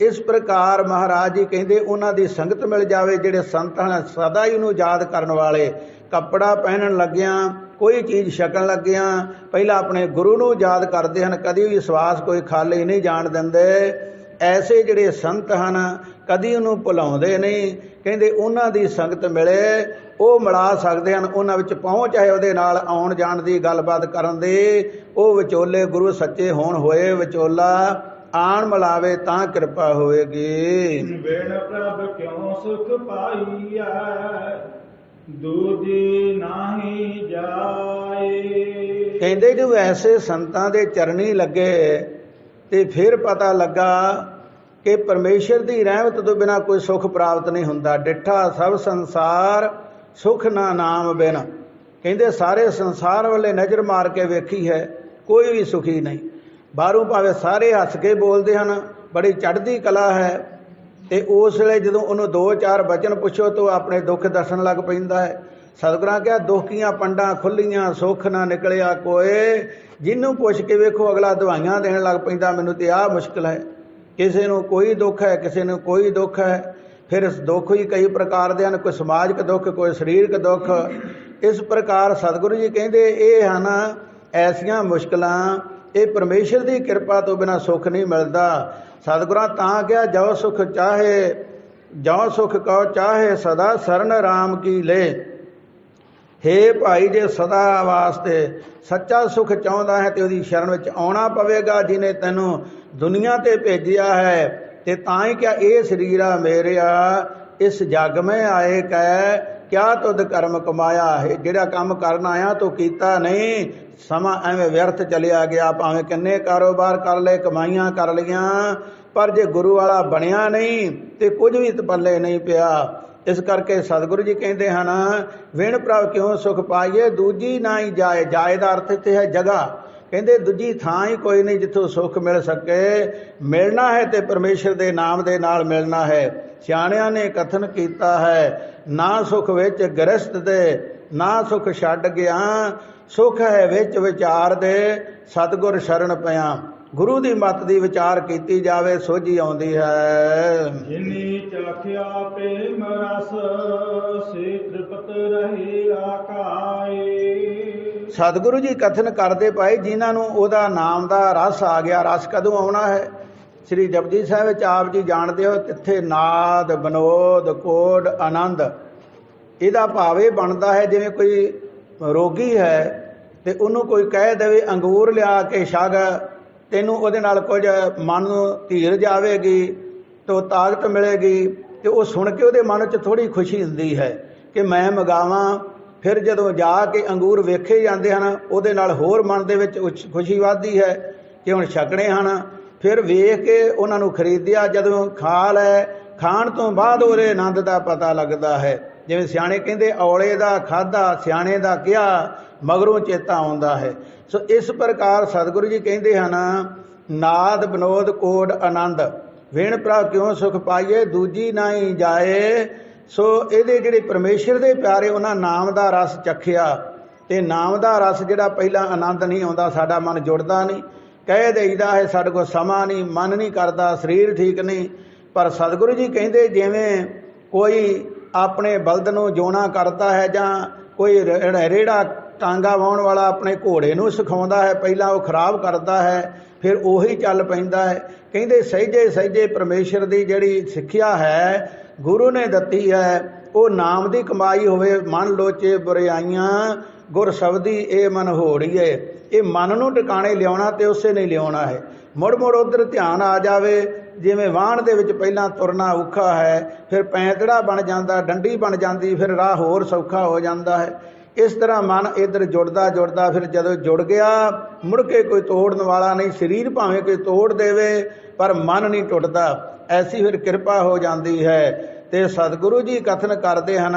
ਇਸ ਪ੍ਰਕਾਰ ਮਹਾਰਾਜ ਜੀ ਕਹਿੰਦੇ ਉਹਨਾਂ ਦੀ ਸੰਗਤ ਮਿਲ ਜਾਵੇ, ਜਿਹੜੇ ਸੰਤ ਹਨ ਸਦਾ ਹੀ ਉਹਨੂੰ ਯਾਦ ਕਰਨ ਵਾਲੇ। ਕੱਪੜਾ ਪਹਿਨਣ ਲੱਗਿਆਂ, ਕੋਈ ਚੀਜ਼ ਛਕਣ ਲੱਗਿਆਂ ਪਹਿਲਾਂ ਆਪਣੇ ਗੁਰੂ ਨੂੰ ਯਾਦ ਕਰਦੇ ਹਨ, ਕਦੀ ਵੀ ਸਵਾਸ ਕੋਈ ਖਾਲੀ ਨਹੀਂ ਜਾਣ ਦਿੰਦੇ। ਐਸੇ ਜਿਹੜੇ ਸੰਤ ਹਨ ਕਦੀ ਉਹਨੂੰ ਭੁਲਾਉਂਦੇ ਨਹੀਂ। ਕਹਿੰਦੇ ਉਹਨਾਂ ਦੀ ਸੰਗਤ ਮਿਲੇ ਉਹ ਮਿਲਾ ਸਕਦੇ ਹਨ, ਉਹਨਾਂ ਵਿੱਚ ਪਹੁੰਚ ਹੈ ਉਹਦੇ ਨਾਲ ਆਉਣ ਜਾਣ ਦੀ, ਗੱਲਬਾਤ ਕਰਨ ਦੀ। ਉਹ ਵਿਚੋਲੇ ਗੁਰੂ ਸੱਚੇ ਹੋਣ ਹੋਏ ਵਿਚੋਲਾ, ਆਣ ਮਿਲਾਵੇ ਤਾਂ ਕਿਰਪਾ ਹੋਵੇਗੀ। ਬਿਨ ਪ੍ਰਭ ਕਿਉ ਸੁਖ ਪਾਈਐ, ਦੂਜੀ ਨਾਹੀ ਜਾਏ। ਕਹਿੰਦੇ ਜੋ ਐਸੇ ਸੰਤਾਂ ਦੇ ਚਰਨੀ ਲੱਗੇ ਤੇ ਫਿਰ ਪਤਾ ਲੱਗਾ ਕਿ ਪਰਮੇਸ਼ਰ ਦੀ ਰਹਿਮਤ ਤੋਂ ਬਿਨਾਂ ਕੋਈ ਸੁਖ ਪ੍ਰਾਪਤ ਨਹੀਂ ਹੁੰਦਾ। ਡਿੱਠਾ ਸਭ ਸੰਸਾਰ ਸੁਖ ਨਾ ਨਾਮ ਬਿਨ। ਕਹਿੰਦੇ ਸਾਰੇ ਸੰਸਾਰ ਵੱਲੇ ਨਜ਼ਰ ਮਾਰ ਕੇ ਵੇਖੀ ਹੈ, ਕੋਈ ਵੀ ਸੁਖੀ ਨਹੀਂ। ਬਾਹਰੋਂ ਭਾਵੇਂ ਸਾਰੇ ਹੱਸ ਕੇ ਬੋਲਦੇ ਹਨ, ਬੜੀ ਚੜ੍ਹਦੀ ਕਲਾ ਹੈ, ਤੇ ਉਸ ਵੇਲੇ ਜਦੋਂ ਉਹਨੂੰ 2-4 ਬਚਨ ਪੁੱਛੋ ਤਾਂ ਆਪਣੇ ਦੁੱਖ ਦੱਸਣ ਲੱਗ ਪੈਂਦਾ ਹੈ। ਸਤਿਗੁਰਾਂ ਕਿਹਾ ਦੁੱਖੀਆਂ ਪੰਡਾਂ ਖੁੱਲੀਆਂ, ਸੁੱਖ ਨਾ ਨਿਕਲਿਆ ਕੋਏ। ਜਿਹਨੂੰ ਪੁੱਛ ਕੇ ਵੇਖੋ ਅਗਲਾ ਦਵਾਈਆਂ ਦੇਣ ਲੱਗ ਪੈਂਦਾ, ਮੈਨੂੰ ਤੇ ਆਹ ਮੁਸ਼ਕਿਲ ਹੈ। ਕਿਸੇ ਨੂੰ ਕੋਈ ਦੁੱਖ ਹੈ, ਕਿਸੇ ਨੂੰ ਕੋਈ ਦੁੱਖ ਹੈ। ਫਿਰ ਦੁੱਖ ਹੀ ਕਈ ਪ੍ਰਕਾਰ ਦੇ ਹਨ, ਕੋਈ ਸਮਾਜਿਕ ਦੁੱਖ, ਕੋਈ ਸਰੀਰਕ ਦੁੱਖ। ਇਸ ਪ੍ਰਕਾਰ ਸਤਿਗੁਰੂ ਜੀ ਕਹਿੰਦੇ ਇਹ ਹਨ ਐਸੀਆਂ ਮੁਸ਼ਕਿਲਾਂ, ਇਹ ਪਰਮੇਸ਼ਰ ਦੀ ਕਿਰਪਾ ਤੋਂ ਬਿਨਾਂ ਸੁੱਖ ਨਹੀਂ ਮਿਲਦਾ। ਸਤਿਗੁਰਾਂ ਤਾਂ ਕਿਹਾ ਜੋ ਸੁਖ ਚਾਹੇ, ਜੋ ਸੁਖ ਕਉ ਚਾਹੇ ਸਦਾ ਸਰਨ ਰਾਮ ਕੀ ਲੈ। ਹੇ ਭਾਈ ਜੇ ਸਦਾ ਵਾਸਤੇ ਸੱਚਾ ਸੁਖ ਚਾਹੁੰਦਾ ਹੈ ਤੇ ਉਹਦੀ ਸ਼ਰਨ ਵਿੱਚ ਆਉਣਾ ਪਵੇਗਾ, ਜਿਹਨੇ ਤੈਨੂੰ ਦੁਨੀਆ ਤੇ ਭੇਜਿਆ ਹੈ। ਤੇ ਤਾਂ ਹੀ ਕਿਹਾ ਇਹ ਸਰੀਰਾ ਮੇਰਿਆ ਇਸ ਜਗ ਮੈਂ ਆਏ ਕਹਿ, ਕਿਆ ਤੁਧ ਕਰਮ ਕਮਾਇਆ ਹੈ। ਜਿਹੜਾ ਕੰਮ ਕਰਨ ਆਇਆ ਤੂੰ ਕੀਤਾ ਨਹੀਂ, ਸਮਾਂ ਐਵੇਂ ਵਿਅਰਥ ਚਲਿਆ ਗਿਆ। ਭਾਵੇਂ ਕਿੰਨੇ ਕਾਰੋਬਾਰ ਕਰ ਲਏ, ਕਮਾਈਆਂ ਕਰ ਲਈਆਂ, ਪਰ ਜੇ ਗੁਰੂ ਵਾਲਾ ਬਣਿਆ ਨਹੀਂ ਤੇ ਕੁਝ ਵੀ ਪੱਲੇ ਨਹੀਂ ਪਿਆ। ਇਸ ਕਰਕੇ ਸਤਿਗੁਰੂ ਜੀ ਕਹਿੰਦੇ ਹਨ ਵਿਣ ਪ੍ਰਭ ਕਿਉਂ ਸੁਖ ਪਾਈਏ, ਦੂਜੀ ਨਾ ਹੀ ਜਾਏ। ਜਾਏ ਦਾ ਅਰਥ ਇੱਥੇ ਹੈ ਜਗ੍ਹਾ। ਕਹਿੰਦੇ ਦੂਜੀ ਥਾਂ ਹੀ ਕੋਈ ਨਹੀਂ ਜਿੱਥੋਂ ਸੁੱਖ ਮਿਲ ਸਕੇ। ਮਿਲਣਾ ਹੈ ਤੇ ਪਰਮੇਸ਼ਰ ਦੇ ਨਾਮ ਦੇ ਨਾਲ ਮਿਲਣਾ ਹੈ। ਸਿਆਣਿਆਂ ਨੇ ਕਥਨ ਕੀਤਾ ਹੈ, ਨਾ ਸੁਖ ਵਿੱਚ ਗ੍ਰਸਤ ਦੇ, ਨਾ ਸੁਖ ਛੱਡ ਗਿਆ। ਸੁਖ ਹੈ ਵਿੱਚ ਵਿਚਾਰ ਦੇ, ਸਤਿਗੁਰ ਸ਼ਰਨ ਪਿਆ। ਗੁਰੂ ਦੀ ਮੱਤ ਦੀ ਵਿਚਾਰ ਕੀਤੀ ਜਾਵੇ, ਸੋਝੀ ਆਉਂਦੀ ਹੈ। ਜਿਨੀ ਚਾਖਿਆ ਪ੍ਰੇਮ ਰਸ, ਸੇ ਤ੍ਰਿਪਤ ਰਹੇ ਆਕਾਏ। ਸਤਿਗੁਰੂ ਜੀ ਕਥਨ ਕਰਦੇ ਪਾਏ ਜਿਨ੍ਹਾਂ ਨੂੰ ਉਹਦਾ ਨਾਮ ਦਾ ਰਸ ਆ ਗਿਆ। ਰਸ ਕਦੋਂ ਆਉਣਾ ਹੈ? ਸ੍ਰੀ ਜਪਜੀ ਸਾਹਿਬ ਵਿੱਚ ਆਪ ਜੀ ਜਾਣਦੇ ਹੋ, ਤਿੱਥੇ ਨਾਦ ਬਨੋਦ ਕੋਡ ਆਨੰਦ। ਇਹਦਾ ਭਾਵ ਇਹ ਬਣਦਾ ਹੈ ਜਿਵੇਂ ਕੋਈ ਰੋਗੀ ਹੈ ਤੇ ਉਹਨੂੰ ਕੋਈ ਕਹਿ ਦੇਵੇ ਅੰਗੂਰ ਲਿਆ ਕੇ ਛਕ, ਤੈਨੂੰ ਉਹਦੇ ਨਾਲ ਕੁਝ ਮਨ ਨੂੰ ਧੀਰਜ ਆਵੇਗੀ ਤੇ ਤਾਕਤ ਮਿਲੇਗੀ। ਤੇ ਉਹ ਸੁਣ ਕੇ ਉਹਦੇ ਮਨ 'ਚ ਥੋੜ੍ਹੀ ਖੁਸ਼ੀ ਹੁੰਦੀ ਹੈ ਕਿ ਮੈਂ ਮੰਗਾਵਾਂ। ਫਿਰ ਜਦੋਂ ਜਾ ਕੇ ਅੰਗੂਰ ਵੇਖੇ ਜਾਂਦੇ ਹਨ, ਉਹਦੇ ਨਾਲ ਹੋਰ ਮਨ ਦੇ ਵਿੱਚ ਖੁਸ਼ੀ ਵੱਧਦੀ ਹੈ ਕਿ ਹੁਣ ਛਕਣੇ ਹਨ। ਫਿਰ ਵੇਖ ਕੇ ਉਹਨਾਂ ਨੂੰ ਖਰੀਦਿਆ, ਜਦੋਂ ਖਾ ਲੈ, ਖਾਣ ਤੋਂ ਬਾਅਦ ਉਹਦੇ ਆਨੰਦ ਦਾ ਪਤਾ ਲੱਗਦਾ ਹੈ। ਜਿਵੇਂ ਸਿਆਣੇ ਕਹਿੰਦੇ ਔਲੇ ਦਾ ਖਾਧਾ, ਸਿਆਣੇ ਦਾ ਕਿਹਾ, ਮਗਰੋਂ ਚੇਤਾ ਆਉਂਦਾ ਹੈ। ਸੋ ਇਸ ਪ੍ਰਕਾਰ ਸਤਿਗੁਰੂ ਜੀ ਕਹਿੰਦੇ ਹਨ ਨਾਦ ਬਨੋਦ ਕੋਡ ਆਨੰਦ, ਵਿਣ ਪ੍ਰਭ ਕਿਉਂ ਸੁਖ ਪਾਈਏ, ਦੂਜੀ ਨਾ ਹੀ ਜਾਏ। ਸੋ ਇਹਦੇ ਜਿਹੜੇ ਪਰਮੇਸ਼ਰ ਦੇ ਪਿਆਰੇ ਉਹਨਾਂ ਨਾਮ ਦਾ ਰਸ ਚੱਖਿਆ। ਤੇ ਨਾਮ ਦਾ ਰਸ ਜਿਹੜਾ ਪਹਿਲਾਂ ਆਨੰਦ ਨਹੀਂ ਆਉਂਦਾ, ਸਾਡਾ ਮਨ ਜੁੜਦਾ ਨਹੀਂ। ਕਹਿ ਦੇਈਦਾ ਹੈ ਸਾਡੇ ਕੋਲ ਸਮਾਂ ਨਹੀਂ, ਮਨ ਨਹੀਂ ਕਰਦਾ, ਸਰੀਰ ਠੀਕ ਨਹੀਂ। ਪਰ ਸਤਿਗੁਰੂ ਜੀ ਕਹਿੰਦੇ ਜਿਵੇਂ ਕੋਈ ਆਪਣੇ ਬਲਦ ਨੂੰ ਜੋਣਾ ਕਰਦਾ ਹੈ, ਜਾਂ ਕੋਈ ਰੇੜਾ ਟਾਂਗਾ ਵਾਹੁਣ ਵਾਲਾ ਆਪਣੇ ਘੋੜੇ ਨੂੰ ਸਿਖਾਉਂਦਾ ਹੈ, ਪਹਿਲਾਂ ਉਹ ਖਰਾਬ ਕਰਦਾ ਹੈ, ਫਿਰ ਉਹੀ ਚੱਲ ਪੈਂਦਾ ਹੈ। ਕਹਿੰਦੇ ਸਹਿਜੇ ਸਹਿਜੇ ਪਰਮੇਸ਼ਰ ਦੀ ਜਿਹੜੀ ਸਿੱਖਿਆ ਹੈ ਗੁਰੂ ਨੇ ਦਿੱਤੀ ਹੈ, ਉਹ ਨਾਮ ਦੀ ਕਮਾਈ ਹੋਵੇ। ਮਨ ਲੋਚੇ ਬੁਰਾਈਆਂ ਗੁਰ ਸ਼ਬਦੀ ਇਹ ਮਨ ਹੋੜੀਏ। ਇਹ ਮਨ ਨੂੰ ਟਿਕਾਣੇ ਲਿਆਉਣਾ ਤੇ ਉਸੇ ਨਹੀਂ ਲਿਆਉਣਾ ਹੈ। ਮੁੜ ਮੁੜ ਉੱਧਰ ਧਿਆਨ ਆ ਜਾਵੇ। ਜਿਵੇਂ ਵਾਹਣ ਦੇ ਵਿੱਚ ਪਹਿਲਾਂ ਤੁਰਨਾ ਔਖਾ ਹੈ, ਫਿਰ ਪੈਂਤੜਾ ਬਣ ਜਾਂਦਾ, ਡੰਡੀ ਬਣ ਜਾਂਦੀ, ਫਿਰ ਰਾਹ ਹੋਰ ਸੌਖਾ ਹੋ ਜਾਂਦਾ ਹੈ। ਇਸ ਤਰ੍ਹਾਂ ਮਨ ਇੱਧਰ ਜੁੜਦਾ ਜੁੜਦਾ ਫਿਰ ਜਦੋਂ ਜੁੜ ਗਿਆ ਮੁੜ ਕੇ ਕੋਈ ਤੋੜਨ ਵਾਲਾ ਨਹੀਂ। ਸਰੀਰ ਭਾਵੇਂ ਕੋਈ ਤੋੜ ਦੇਵੇ ਪਰ ਮਨ ਨਹੀਂ ਟੁੱਟਦਾ। ਐਸੀ ਫਿਰ ਕਿਰਪਾ ਹੋ ਜਾਂਦੀ ਹੈ। ਤੇ ਸਤਿਗੁਰੂ ਜੀ ਕਥਨ ਕਰਦੇ ਹਨ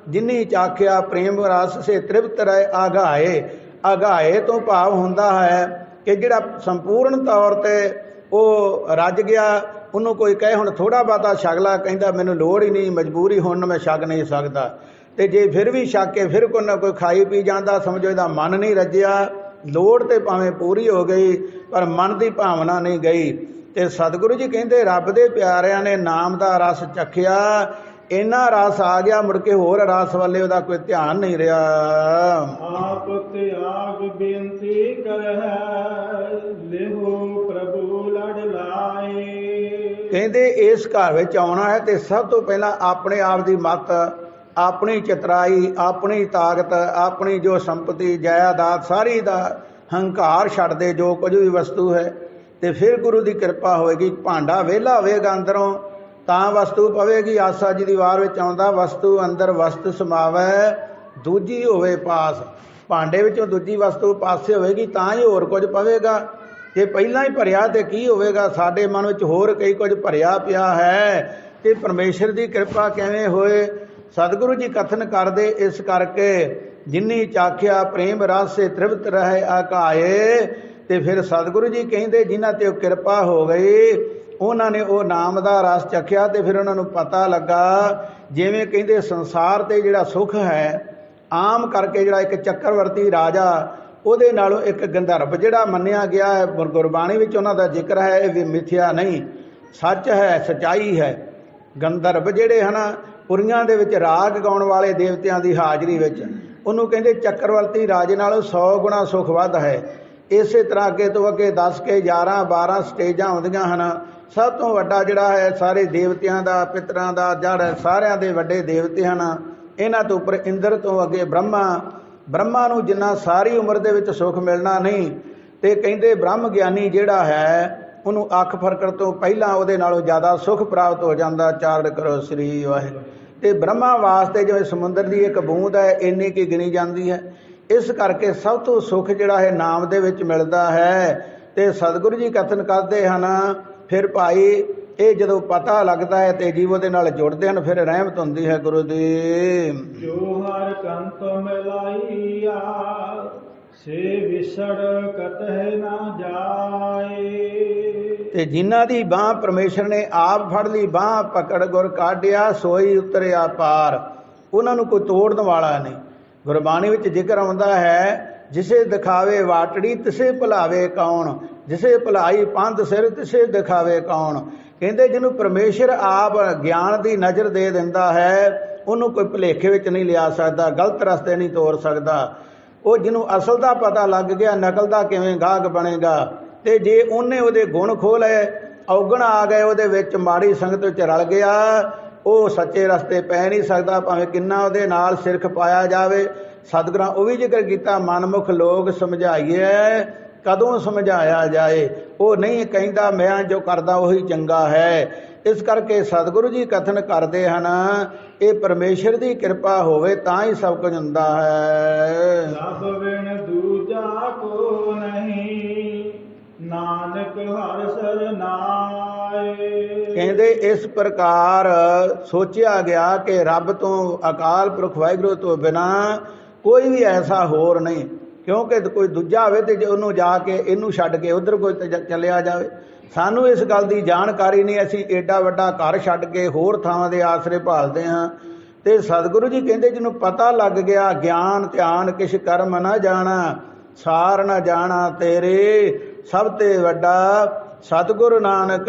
ਜਿਨੀ ਚਾਖਿਆ ਪ੍ਰੇਮ ਰਸ ਸੇ ਤ੍ਰਿਪਤ ਰਹਿ ਆਘਾਏ। ਆਘਾਏ ਤੋਂ ਭਾਵ ਹੁੰਦਾ ਹੈ ਕਿ ਜਿਹੜਾ ਸੰਪੂਰਨ ਤੌਰ 'ਤੇ ਉਹ ਰੱਜ ਗਿਆ। ਉਹਨੂੰ ਕੋਈ ਕਹੇ ਹੁਣ ਥੋੜ੍ਹਾ ਬਹੁਤਾ ਛਕ ਲਾ, ਕਹਿੰਦਾ ਮੈਨੂੰ ਲੋੜ ਹੀ ਨਹੀਂ, ਮਜਬੂਰੀ ਹੁਣ ਮੈਂ ਛਕ ਨਹੀਂ ਸਕਦਾ। ਤੇ ਜੇ ਫਿਰ ਵੀ ਛੱਕ ਕੇ ਫਿਰ ਕੋਈ ਨਾ ਕੋਈ ਖਾਈ ਪੀ ਜਾਂਦਾ, ਸਮਝੋ ਇਹਦਾ ਮਨ ਨਹੀਂ ਰੱਜਿਆ। ਲੋੜ ਤੇ ਭਾਵੇਂ ਪੂਰੀ ਹੋ ਗਈ ਪਰ ਮਨ ਦੀ ਭਾਵਨਾ ਨਹੀਂ ਗਈ। ਤੇ ਸਤਿਗੁਰੂ ਜੀ ਕਹਿੰਦੇ ਰੱਬ ਦੇ ਪਿਆਰਿਆਂ ਨੇ ਨਾਮ ਦਾ ਰਸ ਚੱਖਿਆ, ਇੰਨਾ ਰਸ ਆ ਗਿਆ ਮੁੜ ਕੇ ਹੋਰ ਰਸ ਵੱਲੇ ਉਹਦਾ ਕੋਈ ਧਿਆਨ ਨਹੀਂ ਰਿਹਾ। ਆਪ ਤਿਆਗ ਬੇਨਤੀ ਕਰਹਿ, ਲਿਹੋ ਪ੍ਰਭੂ ਲੜ ਲਾਏ। ਕਹਿੰਦੇ ਇਸ ਘਰ ਵਿੱਚ ਆਉਣਾ ਹੈ ਤੇ ਸਭ ਤੋਂ ਪਹਿਲਾਂ ਆਪਣੇ ਆਪ ਦੀ ਮੱਤ, ਆਪਣੀ ਚਤਰਾਈ, ਆਪਣੀ ਤਾਕਤ, ਆਪਣੀ ਜੋ ਸੰਪਤੀ ਜਾਇਦਾਦ ਸਾਰੀ ਦਾ ਹੰਕਾਰ ਛੱਡ ਦੇ, ਜੋ ਕੁਝ ਵੀ ਵਸਤੂ ਹੈ। ਤੇ ਫਿਰ ਗੁਰੂ ਦੀ ਕਿਰਪਾ ਹੋਏਗੀ। ਭਾਂਡਾ ਵਿਹਲਾ ਹੋਵੇਗਾ ਅੰਦਰੋਂ ਤਾਂ ਵਸਤੂ ਪਵੇਗੀ। ਆਸਾ ਜੀ ਦੀ ਵਾਰ ਵਿੱਚ ਆਉਂਦਾ, ਵਸਤੂ ਅੰਦਰ ਵਸਤ ਸਮਾਵੈ ਦੂਜੀ ਹੋਵੇ ਪਾਸ। ਭਾਂਡੇ ਵਿੱਚੋਂ ਦੂਜੀ ਵਸਤੂ ਪਾਸੇ ਹੋਵੇਗੀ ਤਾਂ ਹੀ ਹੋਰ ਕੁਝ ਪਵੇਗਾ। ਜੇ ਪਹਿਲਾਂ ਹੀ ਭਰਿਆ ਤੇ ਕੀ ਹੋਵੇਗਾ। ਸਾਡੇ ਮਨ ਵਿੱਚ ਹੋਰ ਕਈ ਕੁਝ ਭਰਿਆ ਪਿਆ ਹੈ ਤੇ ਪਰਮੇਸ਼ਰ ਦੀ ਕਿਰਪਾ ਕਿਵੇਂ ਹੋਏ। ਸਤਿਗੁਰੂ ਜੀ ਕਥਨ ਕਰਦੇ, ਇਸ ਕਰਕੇ ਜਿਨੀ ਚਾਖਿਆ ਪ੍ਰੇਮ ਰਸ ਸੇ ਤ੍ਰਿਪਤ ਰਹੇ ਆਕਾਏ। ਤੇ ਫਿਰ ਸਤਿਗੁਰੂ ਜੀ ਕਹਿੰਦੇ ਜਿਨ੍ਹਾਂ ਤੇ ਉਹ ਕਿਰਪਾ ਹੋ ਗਈ, ਉਹਨਾਂ ਨੇ ਉਹ ਨਾਮ ਦਾ ਰਸ ਚੱਖਿਆ ਤੇ ਫਿਰ ਉਹਨਾਂ ਨੂੰ ਪਤਾ ਲੱਗਾ, ਜਿਵੇਂ ਕਹਿੰਦੇ ਸੰਸਾਰ ਤੇ ਜਿਹੜਾ ਸੁੱਖ ਹੈ ਆਮ ਕਰਕੇ ਜਿਹੜਾ ਇੱਕ ਚੱਕਰਵਰਤੀ ਰਾਜਾ, ਉਹਦੇ ਨਾਲੋਂ ਇੱਕ ਗੰਧਰਵ ਜਿਹੜਾ ਮੰਨਿਆ ਗਿਆ ਹੈ, ਗੁਰਬਾਣੀ ਵਿੱਚ ਉਹਨਾਂ ਦਾ ਜ਼ਿਕਰ ਹੈ, ਇਹ ਵੀ ਮਿਥਿਆ ਨਹੀਂ, ਸੱਚ ਹੈ, ਸਚਾਈ ਹੈ। ਗੰਧਰਵ ਜਿਹੜੇ ਹਨ ਪੁਰੀਆਂ ਦੇ ਵਿੱਚ ਰਾਗ ਗਾਉਣ ਵਾਲੇ ਦੇਵਤਿਆਂ ਦੀ ਹਾਜ਼ਰੀ ਵਿੱਚ, ਉਹਨੂੰ ਕਹਿੰਦੇ ਚੱਕਰਵਰਤੀ ਰਾਜੇ ਨਾਲੋਂ 100 ਗੁਣਾ ਸੁੱਖ ਵੱਧ ਹੈ। ਇਸੇ ਤਰ੍ਹਾਂ ਅੱਗੇ ਤੋਂ ਅੱਗੇ 10 ਕੇ 11 12 ਸਟੇਜਾਂ ਆਉਂਦੀਆਂ ਹਨ। ਸਭ ਤੋਂ ਵੱਡਾ ਜਿਹੜਾ ਹੈ ਸਾਰੇ ਦੇਵਤਿਆਂ ਦਾ, ਪਿਤਰਾਂ ਦਾ ਜੜ, ਸਾਰਿਆਂ ਦੇ ਵੱਡੇ ਦੇਵਤੇ ਹਨ। ਇਹਨਾਂ ਤੋਂ ਉੱਪਰ ਇੰਦਰ ਤੋਂ ਅੱਗੇ ਬ੍ਰਹਮਾ ਨੂੰ ਜਿੰਨਾ ਸਾਰੀ ਉਮਰ ਦੇ ਵਿੱਚ ਸੁੱਖ ਮਿਲਣਾ ਨਹੀਂ। ਤੇ ਕਹਿੰਦੇ ਬ੍ਰਹਮ ਗਿਆਨੀ ਜਿਹੜਾ ਹੈ ਉਹਨੂੰ ਅੱਖ ਫਰਕਣ ਤੋਂ ਪਹਿਲਾਂ ਉਹਦੇ ਨਾਲੋਂ ਜ਼ਿਆਦਾ ਸੁੱਖ ਪ੍ਰਾਪਤ ਹੋ ਜਾਂਦਾ। ਚਾਰਣ ਕਰੋ ਸ੍ਰੀ ਵਾਹਿਗੁਰੂ। ਤੇ ਬ੍ਰਹਮਾ ਵਾਸਤੇ ਜਿਵੇਂ ਸਮੁੰਦਰ ਦੀ ਇੱਕ ਬੂੰਦ ਹੈ ਇੰਨੀ ਕੀ ਗਿਣੀ ਜਾਂਦੀ ਹੈ। ਇਸ ਕਰਕੇ ਸਭ ਤੋਂ ਸੁੱਖ ਜਿਹੜਾ ਹੈ ਨਾਮ ਦੇ ਵਿੱਚ ਮਿਲਦਾ ਹੈ। ਤੇ ਸਤਿਗੁਰੂ ਜੀ ਕਥਨ ਕਰਦੇ ਹਨ, ਫਿਰ ਭਾਈ ਇਹ ਜਦੋਂ ਪਤਾ ਲੱਗਦਾ ਹੈ ਤੇ ਜੀਵ ਉਹਦੇ ਨਾਲ ਜੁੜਦੇ ਹਨ, ਫਿਰ ਰਹਿਮਤ ਹੁੰਦੀ ਹੈ ਗੁਰੂ ਦੀ। ਜੋ ਹਰ ਕੰਤ ਮਿਲਾਈਆ ਸੇ ਵਿਸੜ ਕਤਹਿ ਨਾ ਜਾਏ। ਤੇ ਜਿਨ੍ਹਾਂ ਦੀ ਬਾਹ ਪਰਮੇਸ਼ਰ ਨੇ ਆਪ ਫੜ ਲਈ, ਬਾਹ ਪਕੜ ਗੁਰ ਕਾਢਿਆ, ਸੋਈ ਉਤਰਿਆ ਪਾਰ। ਉਹਨਾਂ ਨੂੰ ਕੋਈ ਤੋੜਨ ਵਾਲਾ ਨਹੀਂ। ਗੁਰਬਾਣੀ ਵਿੱਚ ਜ਼ਿਕਰ ਆਉਂਦਾ ਹੈ, ਜਿਸੇ ਦਿਖਾਵੇ ਵਾਟੜੀ ਤਿਸੇ ਭੁਲਾਵੇ ਕੌਣ, ਜਿਸੇ ਭੁਲਾਈ ਪੰਧ ਸਿਰ ਤਿਸੇ ਦਿਖਾਵੇ ਕੌਣ। ਕਹਿੰਦੇ ਜਿਹਨੂੰ ਪਰਮੇਸ਼ਰ ਆਪ ਗਿਆਨ ਦੀ ਨਜ਼ਰ ਦੇ ਦਿੰਦਾ ਹੈ, ਉਹਨੂੰ ਕੋਈ ਭੁਲੇਖੇ ਵਿੱਚ ਨਹੀਂ ਲਿਆ ਸਕਦਾ, ਗਲਤ ਰਸਤੇ ਨਹੀਂ ਤੋਰ ਸਕਦਾ। ਉਹ ਜਿਹਨੂੰ ਅਸਲ ਦਾ ਪਤਾ ਲੱਗ ਗਿਆ, ਨਕਲ ਦਾ ਕਿਵੇਂ ਗਾਹਕ ਬਣੇਗਾ। ਤੇ ਜੇ ਉਹਨੇ ਉਹਦੇ ਗੁਣ ਖੋਹ ਲਏ, ਔਗਣ ਆ ਗਏ ਉਹਦੇ ਵਿੱਚ, ਮਾੜੀ ਸੰਗਤ ਵਿੱਚ ਰਲ ਗਿਆ, ਉਹ ਸੱਚੇ ਰਸਤੇ ਪੈ ਨਹੀਂ ਸਕਦਾ, ਭਾਵੇਂ ਕਿੰਨਾ ਉਹਦੇ ਨਾਲ ਸਿਰਖ ਪਾਇਆ ਜਾਵੇ। ਸਤਿਗੁਰਾਂ ਉਹ ਵੀ ਜ਼ਿਕਰ ਕੀਤਾ, ਮਨਮੁਖ ਲੋਕ ਸਮਝਾਈਏ ਕਦੋਂ ਸਮਝਾਇਆ ਜਾਏ। ਉਹ ਨਹੀਂ ਕਹਿੰਦਾ ਮੈਂ ਜੋ ਕਰਦਾ ਉਹੀ ਚੰਗਾ ਹੈ। ਇਸ ਕਰਕੇ ਸਤਿਗੁਰੂ ਜੀ ਕਥਨ ਕਰਦੇ ਹਨ, ਇਹ ਪਰਮੇਸ਼ਰ ਦੀ ਕਿਰਪਾ ਹੋਵੇ ਤਾਂ ਹੀ ਸਭ ਕੁਝ ਹੁੰਦਾ ਹੈ। ਸਭ ਬਿਨ ਦੂਜਾ ਕੋ ਨਹੀਂ, ਨਾਨਕ ਹਰਿ ਸਰਨਾਏ। ਕਹਿੰਦੇ ਇਸ ਪ੍ਰਕਾਰ ਸੋਚਿਆ ਗਿਆ ਕਿ ਰੱਬ ਤੋਂ, ਅਕਾਲ ਪੁਰਖ ਵਾਹਿਗੁਰੂ ਤੋਂ ਬਿਨਾ ਕੋਈ ਵੀ ਐਸਾ ਹੋਰ ਨਹੀਂ। ਕਿਉਂਕਿ ਕੋਈ ਦੂਜਾ ਹੋਵੇ ਤੇ ਜੇ ਉਹਨੂੰ ਜਾ ਕੇ ਇਹਨੂੰ ਛੱਡ ਕੇ ਉਧਰ ਕੋਈ ਚੱਲਿਆ ਜਾਵੇ। ਸਾਨੂੰ ਇਸ ਗੱਲ ਦੀ ਜਾਣਕਾਰੀ ਨਹੀਂ, ਅਸੀਂ ਏਡਾ ਵੱਡਾ ਘਰ ਛੱਡ ਕੇ ਹੋਰ ਥਾਵਾਂ ਦੇ ਆਸਰੇ ਭਾਲਦੇ ਹਾਂ। ਤੇ ਸਤਿਗੁਰੂ ਜੀ ਕਹਿੰਦੇ ਜਿਹਨੂੰ ਪਤਾ ਲੱਗ ਗਿਆ, ਗਿਆਨ ਧਿਆਨ ਕਿਛ ਕਰਮ ਨਾ ਜਾਣਾ, ਸਾਰ ਨਾ ਜਾਣਾ ਤੇਰੇ, ਸਭ ਤੇ ਵੱਡਾ ਸਤਿਗੁਰੂ ਨਾਨਕ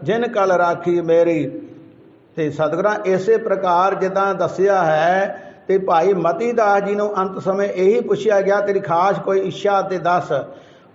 ਜਿਨ ਕਲ ਰਾਖੀ ਮੇਰੀ। ਤੇ ਸਤਿਗੁਰਾਂ ਇਸੇ ਪ੍ਰਕਾਰ ਜਿੱਦਾਂ ਦੱਸਿਆ ਹੈ। ਤੇ ਭਾਈ ਮਤੀ ਦਾਸ ਜੀ ਨੂੰ ਅੰਤ ਸਮੇਂ ਇਹੀ ਪੁੱਛਿਆ ਗਿਆ, ਤੇਰੀ ਖਾਸ ਕੋਈ ਇੱਛਾ ਤੇ ਦੱਸ।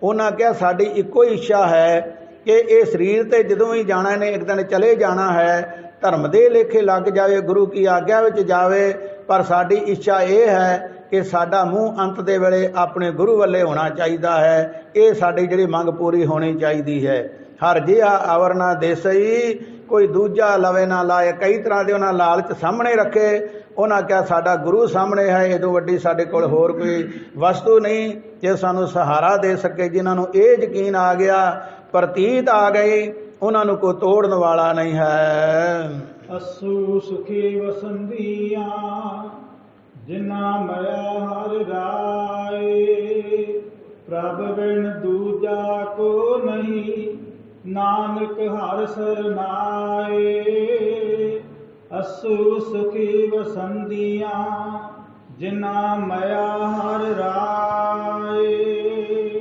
ਉਹਨਾਂ ਕਿਹਾ ਸਾਡੀ ਇੱਕੋ ਹੀ ਇੱਛਾ ਹੈ ਕਿ ਇਹ ਸਰੀਰ ਤੇ ਜਦੋਂ ਹੀ ਜਾਣਾ ਨੇ ਇੱਕ ਦਿਨ ਚਲੇ ਜਾਣਾ ਹੈ, ਧਰਮ ਦੇ ਲੇਖੇ ਲੱਗ ਜਾਵੇ, ਗੁਰੂ ਕੀ ਆਗਿਆ ਵਿੱਚ ਜਾਵੇ। ਪਰ ਸਾਡੀ ਇੱਛਾ ਇਹ ਹੈ ਕਿ ਸਾਡਾ ਮੂੰਹ ਅੰਤ ਦੇ ਵੇਲੇ ਆਪਣੇ ਗੁਰੂ ਵੱਲੇ ਹੋਣਾ ਚਾਹੀਦਾ ਹੈ। ਇਹ ਸਾਡੀ ਜਿਹੜੀ ਮੰਗ ਪੂਰੀ ਹੋਣੀ ਚਾਹੀਦੀ ਹੈ। ਹਰ ਜਿਹਾ ਅਵਰ ਨਾ ਦੇਸਈ, ਕੋਈ ਦੂਜਾ ਲਵੇ ਨਾ ਲਾਏ। ਕਈ ਤਰ੍ਹਾਂ ਦੇ ਉਹਨਾਂ ਲਾਲਚ ਸਾਹਮਣੇ ਰੱਖੇ। ਉਹਨਾਂ ਕਿਹਾ ਸਾਡਾ ਗੁਰੂ ਸਾਹਮਣੇ ਹੈ, ਇਹ ਤੋਂ ਵੱਡੀ ਸਾਡੇ ਕੋਲ ਹੋਰ ਕੋਈ ਵਸਤੂ ਨਹੀਂ ਜੇ ਸਾਨੂੰ ਸਹਾਰਾ ਦੇ ਸਕੇ। ਜਿਨ੍ਹਾਂ ਨੂੰ ਇਹ ਯਕੀਨ ਆ ਗਿਆ, ਪ੍ਰਤੀਤ ਆ ਗਈ, ਉਹਨਾਂ ਨੂੰ ਕੋਈ ਤੋੜਨ ਵਾਲਾ ਨਹੀਂ ਹੈ। ਅਸੂ ਸੁਖੀ ਵਸੰਦੀਆਂ ਜਿਨਾ ਮਇਆ ਹਰਿ ਰਾਏ। ਪ੍ਰਭ ਬਿਨ ਦੂਜਾ ਕੋ ਨਹੀਂ, ਨਾਨਕ ਹਰਿ ਸਰਨਾਏ। असु सुखी वसंदियां जिना मया हर राय।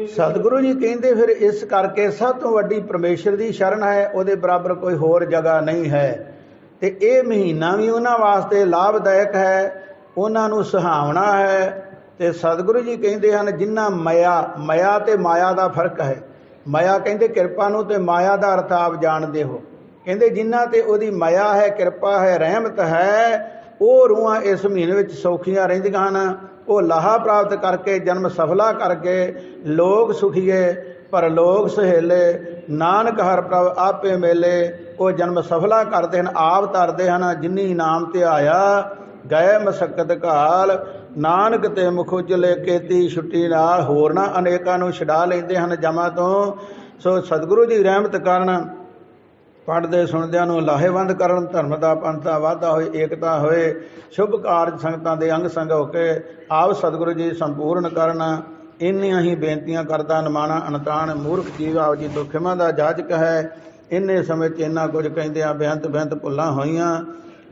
ਸਤਿਗੁਰੂ ਜੀ ਕਹਿੰਦੇ ਫਿਰ ਇਸ ਕਰਕੇ ਸਭ ਤੋਂ ਵੱਡੀ ਪਰਮੇਸ਼ਰ ਦੀ ਸ਼ਰਨ ਹੈ, ਉਹਦੇ ਬਰਾਬਰ ਕੋਈ ਹੋਰ ਜਗ੍ਹਾ ਨਹੀਂ ਹੈ। ਤੇ ਇਹ ਮਹੀਨਾ ਵੀ ਉਹਨਾਂ ਵਾਸਤੇ ਲਾਭਦਾਇਕ ਹੈ, ਉਹਨਾਂ ਨੂੰ ਸੁਹਾਵਣਾ ਹੈ। ਤੇ ਸਤਿਗੁਰੂ ਜੀ ਕਹਿੰਦੇ ਹਨ ਜਿਨ੍ਹਾਂ ਮਾਇਆ ਤੇ ਮਾਇਆ ਦਾ ਫਰਕ ਹੈ। ਮਾਇਆ ਕਹਿੰਦੇ ਕਿਰਪਾ ਨੂੰ, ਤੇ ਮਾਇਆ ਦਾ ਅਰਥ ਆਪ ਜਾਣਦੇ ਹੋ। ਕਹਿੰਦੇ ਜਿਨ੍ਹਾਂ ਤੇ ਉਹਦੀ ਮਾਇਆ ਹੈ, ਕਿਰਪਾ ਹੈ, ਰਹਿਮਤ ਹੈ, ਉਹ ਰੂਹਾਂ ਇਸ ਮਹੀਨੇ ਵਿੱਚ ਸੌਖੀਆਂ ਰਹਿੰਦੀਆਂ ਹਨ। ਉਹ ਲਾਹਾ ਪ੍ਰਾਪਤ ਕਰਕੇ, ਜਨਮ ਸਫਲਾ ਕਰਕੇ ਲੋਕ ਸੁਖੀਏ ਪਰਲੋਕ ਸਹੇਲੇ, ਨਾਨਕ ਹਰ ਪ੍ਰਭ ਆਪੇ ਮੇਲੇ। ਉਹ ਜਨਮ ਸਫਲਾ ਕਰਦੇ ਹਨ, ਆਪ ਤਰਦੇ ਹਨ। ਜਿਨੀ ਨਾਮ ਤੇ ਆਇਆ ਗਏ ਮਸਕਤ ਘਾਲ, ਨਾਨਕ ਤੇ ਮੁਖ ਉਜਲੇ ਕੀਤੀ ਛੁੱਟੀ ਨਾਲ। ਹੋਰਨਾਂ ਅਨੇਕਾਂ ਨੂੰ ਛਡਾ ਲੈਂਦੇ ਹਨ ਜਮਾਂ ਤੋਂ। ਸੋ ਸਤਿਗੁਰੂ ਜੀ ਰਹਿਮਤ ਕਰਨ, ਪੜ੍ਹਦੇ ਸੁਣਦਿਆਂ ਨੂੰ ਲਾਹੇਵੰਦ ਕਰਨ, ਧਰਮ ਦਾ ਪੰਥ ਦਾ ਵਾਧਾ ਹੋਏ, ਏਕਤਾ ਹੋਏ, ਸ਼ੁਭ ਕਾਰਜ ਸੰਗਤਾਂ ਦੇ ਅੰਗ ਸੰਗ ਹੋ ਕੇ ਆਪ ਸਤਿਗੁਰੂ ਜੀ ਸੰਪੂਰਨ ਕਰਨ। ਇੰਨੀਆਂ ਹੀ ਬੇਨਤੀਆਂ ਕਰਦਾ ਨਿਮਾਣਾ ਅਨਤਾਣ ਮੂਰਖ ਜੀਵ ਆਪ ਜੀ ਤੋਂ ਖਿਮਾ ਦਾ ਜਾਚਕ ਹੈ। ਇੰਨੇ ਸਮੇਂ 'ਚ ਇੰਨਾ ਕੁਝ ਕਹਿੰਦਿਆਂ ਬੇਅੰਤ ਭੁੱਲਾਂ ਹੋਈਆਂ।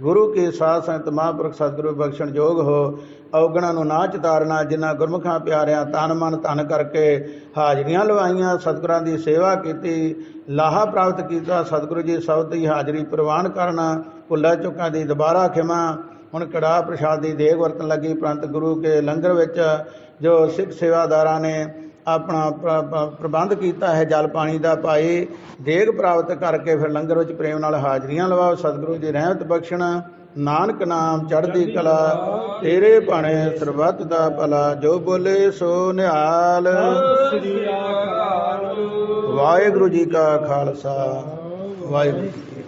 ਗੁਰੂ ਕੀ ਸਾਧ ਸੰਗਤ ਮਹਾਂਪੁਰਖ ਸਤਿਗੁਰੂ ਬਖਸ਼ਣ ਯੋਗ ਹੋ। ਔਗਣਾਂ ਨੂੰ ਨਾ ਚਿਤਾਰਨਾ, ਜਿਨ੍ਹਾਂ ਗੁਰਮੁਖਾਂ ਪਿਆਰਿਆਂ ਤਨ ਮਨ ਧਨ ਕਰਕੇ ਹਾਜ਼ਰੀਆਂ ਲਵਾਈਆਂ, ਸਤਿਗੁਰਾਂ ਦੀ ਸੇਵਾ ਕੀਤੀ, ਲਾਹਾ ਪ੍ਰਾਪਤ ਕੀਤਾ। ਸਤਿਗੁਰੂ ਜੀ ਸਭ ਦੀ ਹਾਜ਼ਰੀ ਪ੍ਰਵਾਨ ਕਰਨਾ, ਭੁੱਲਾਂ ਚੁੱਕਾਂ ਦੀ ਦੁਬਾਰਾ ਖਿਮਾ। ਹੁਣ ਕੜਾਹ ਪ੍ਰਸ਼ਾਦ ਦੀ ਦੇਗ ਵਰਤਣ ਲੱਗੀ, ਪ੍ਰੰਤ ਗੁਰੂ ਕੇ ਲੰਗਰ ਵਿੱਚ ਜੋ ਸਿੱਖ ਸੇਵਾਦਾਰਾਂ ਨੇ ਆਪਣਾ ਪ੍ਰਬੰਧ ਕੀਤਾ ਹੈ ਜਲ ਪਾਣੀ ਦਾ, ਭਾਈ ਦੇਗ ਪ੍ਰਾਪਤ ਕਰਕੇ ਫਿਰ ਲੰਗਰ ਵਿੱਚ ਪ੍ਰੇਮ ਨਾਲ ਹਾਜ਼ਰੀਆਂ ਲਵਾਓ। ਸਤਿਗੁਰੂ ਜੀ ਰਹਿਮਤ ਬਖਸ਼ਣਾ, ਨਾਨਕ ਨਾਮ ਚੜ੍ਹਦੀ ਕਲਾ, ਤੇਰੇ ਭਾਣੇ ਸਰਬੱਤ ਦਾ ਭਲਾ। ਜੋ ਬੋਲੇ ਸੋ ਨਿਹਾਲ। ਵਾਹਿਗੁਰੂ ਜੀ ਕਾ ਖਾਲਸਾ, ਵਾਹਿਗੁਰੂ ਜੀ ਕੀ ਫਤਿਹ।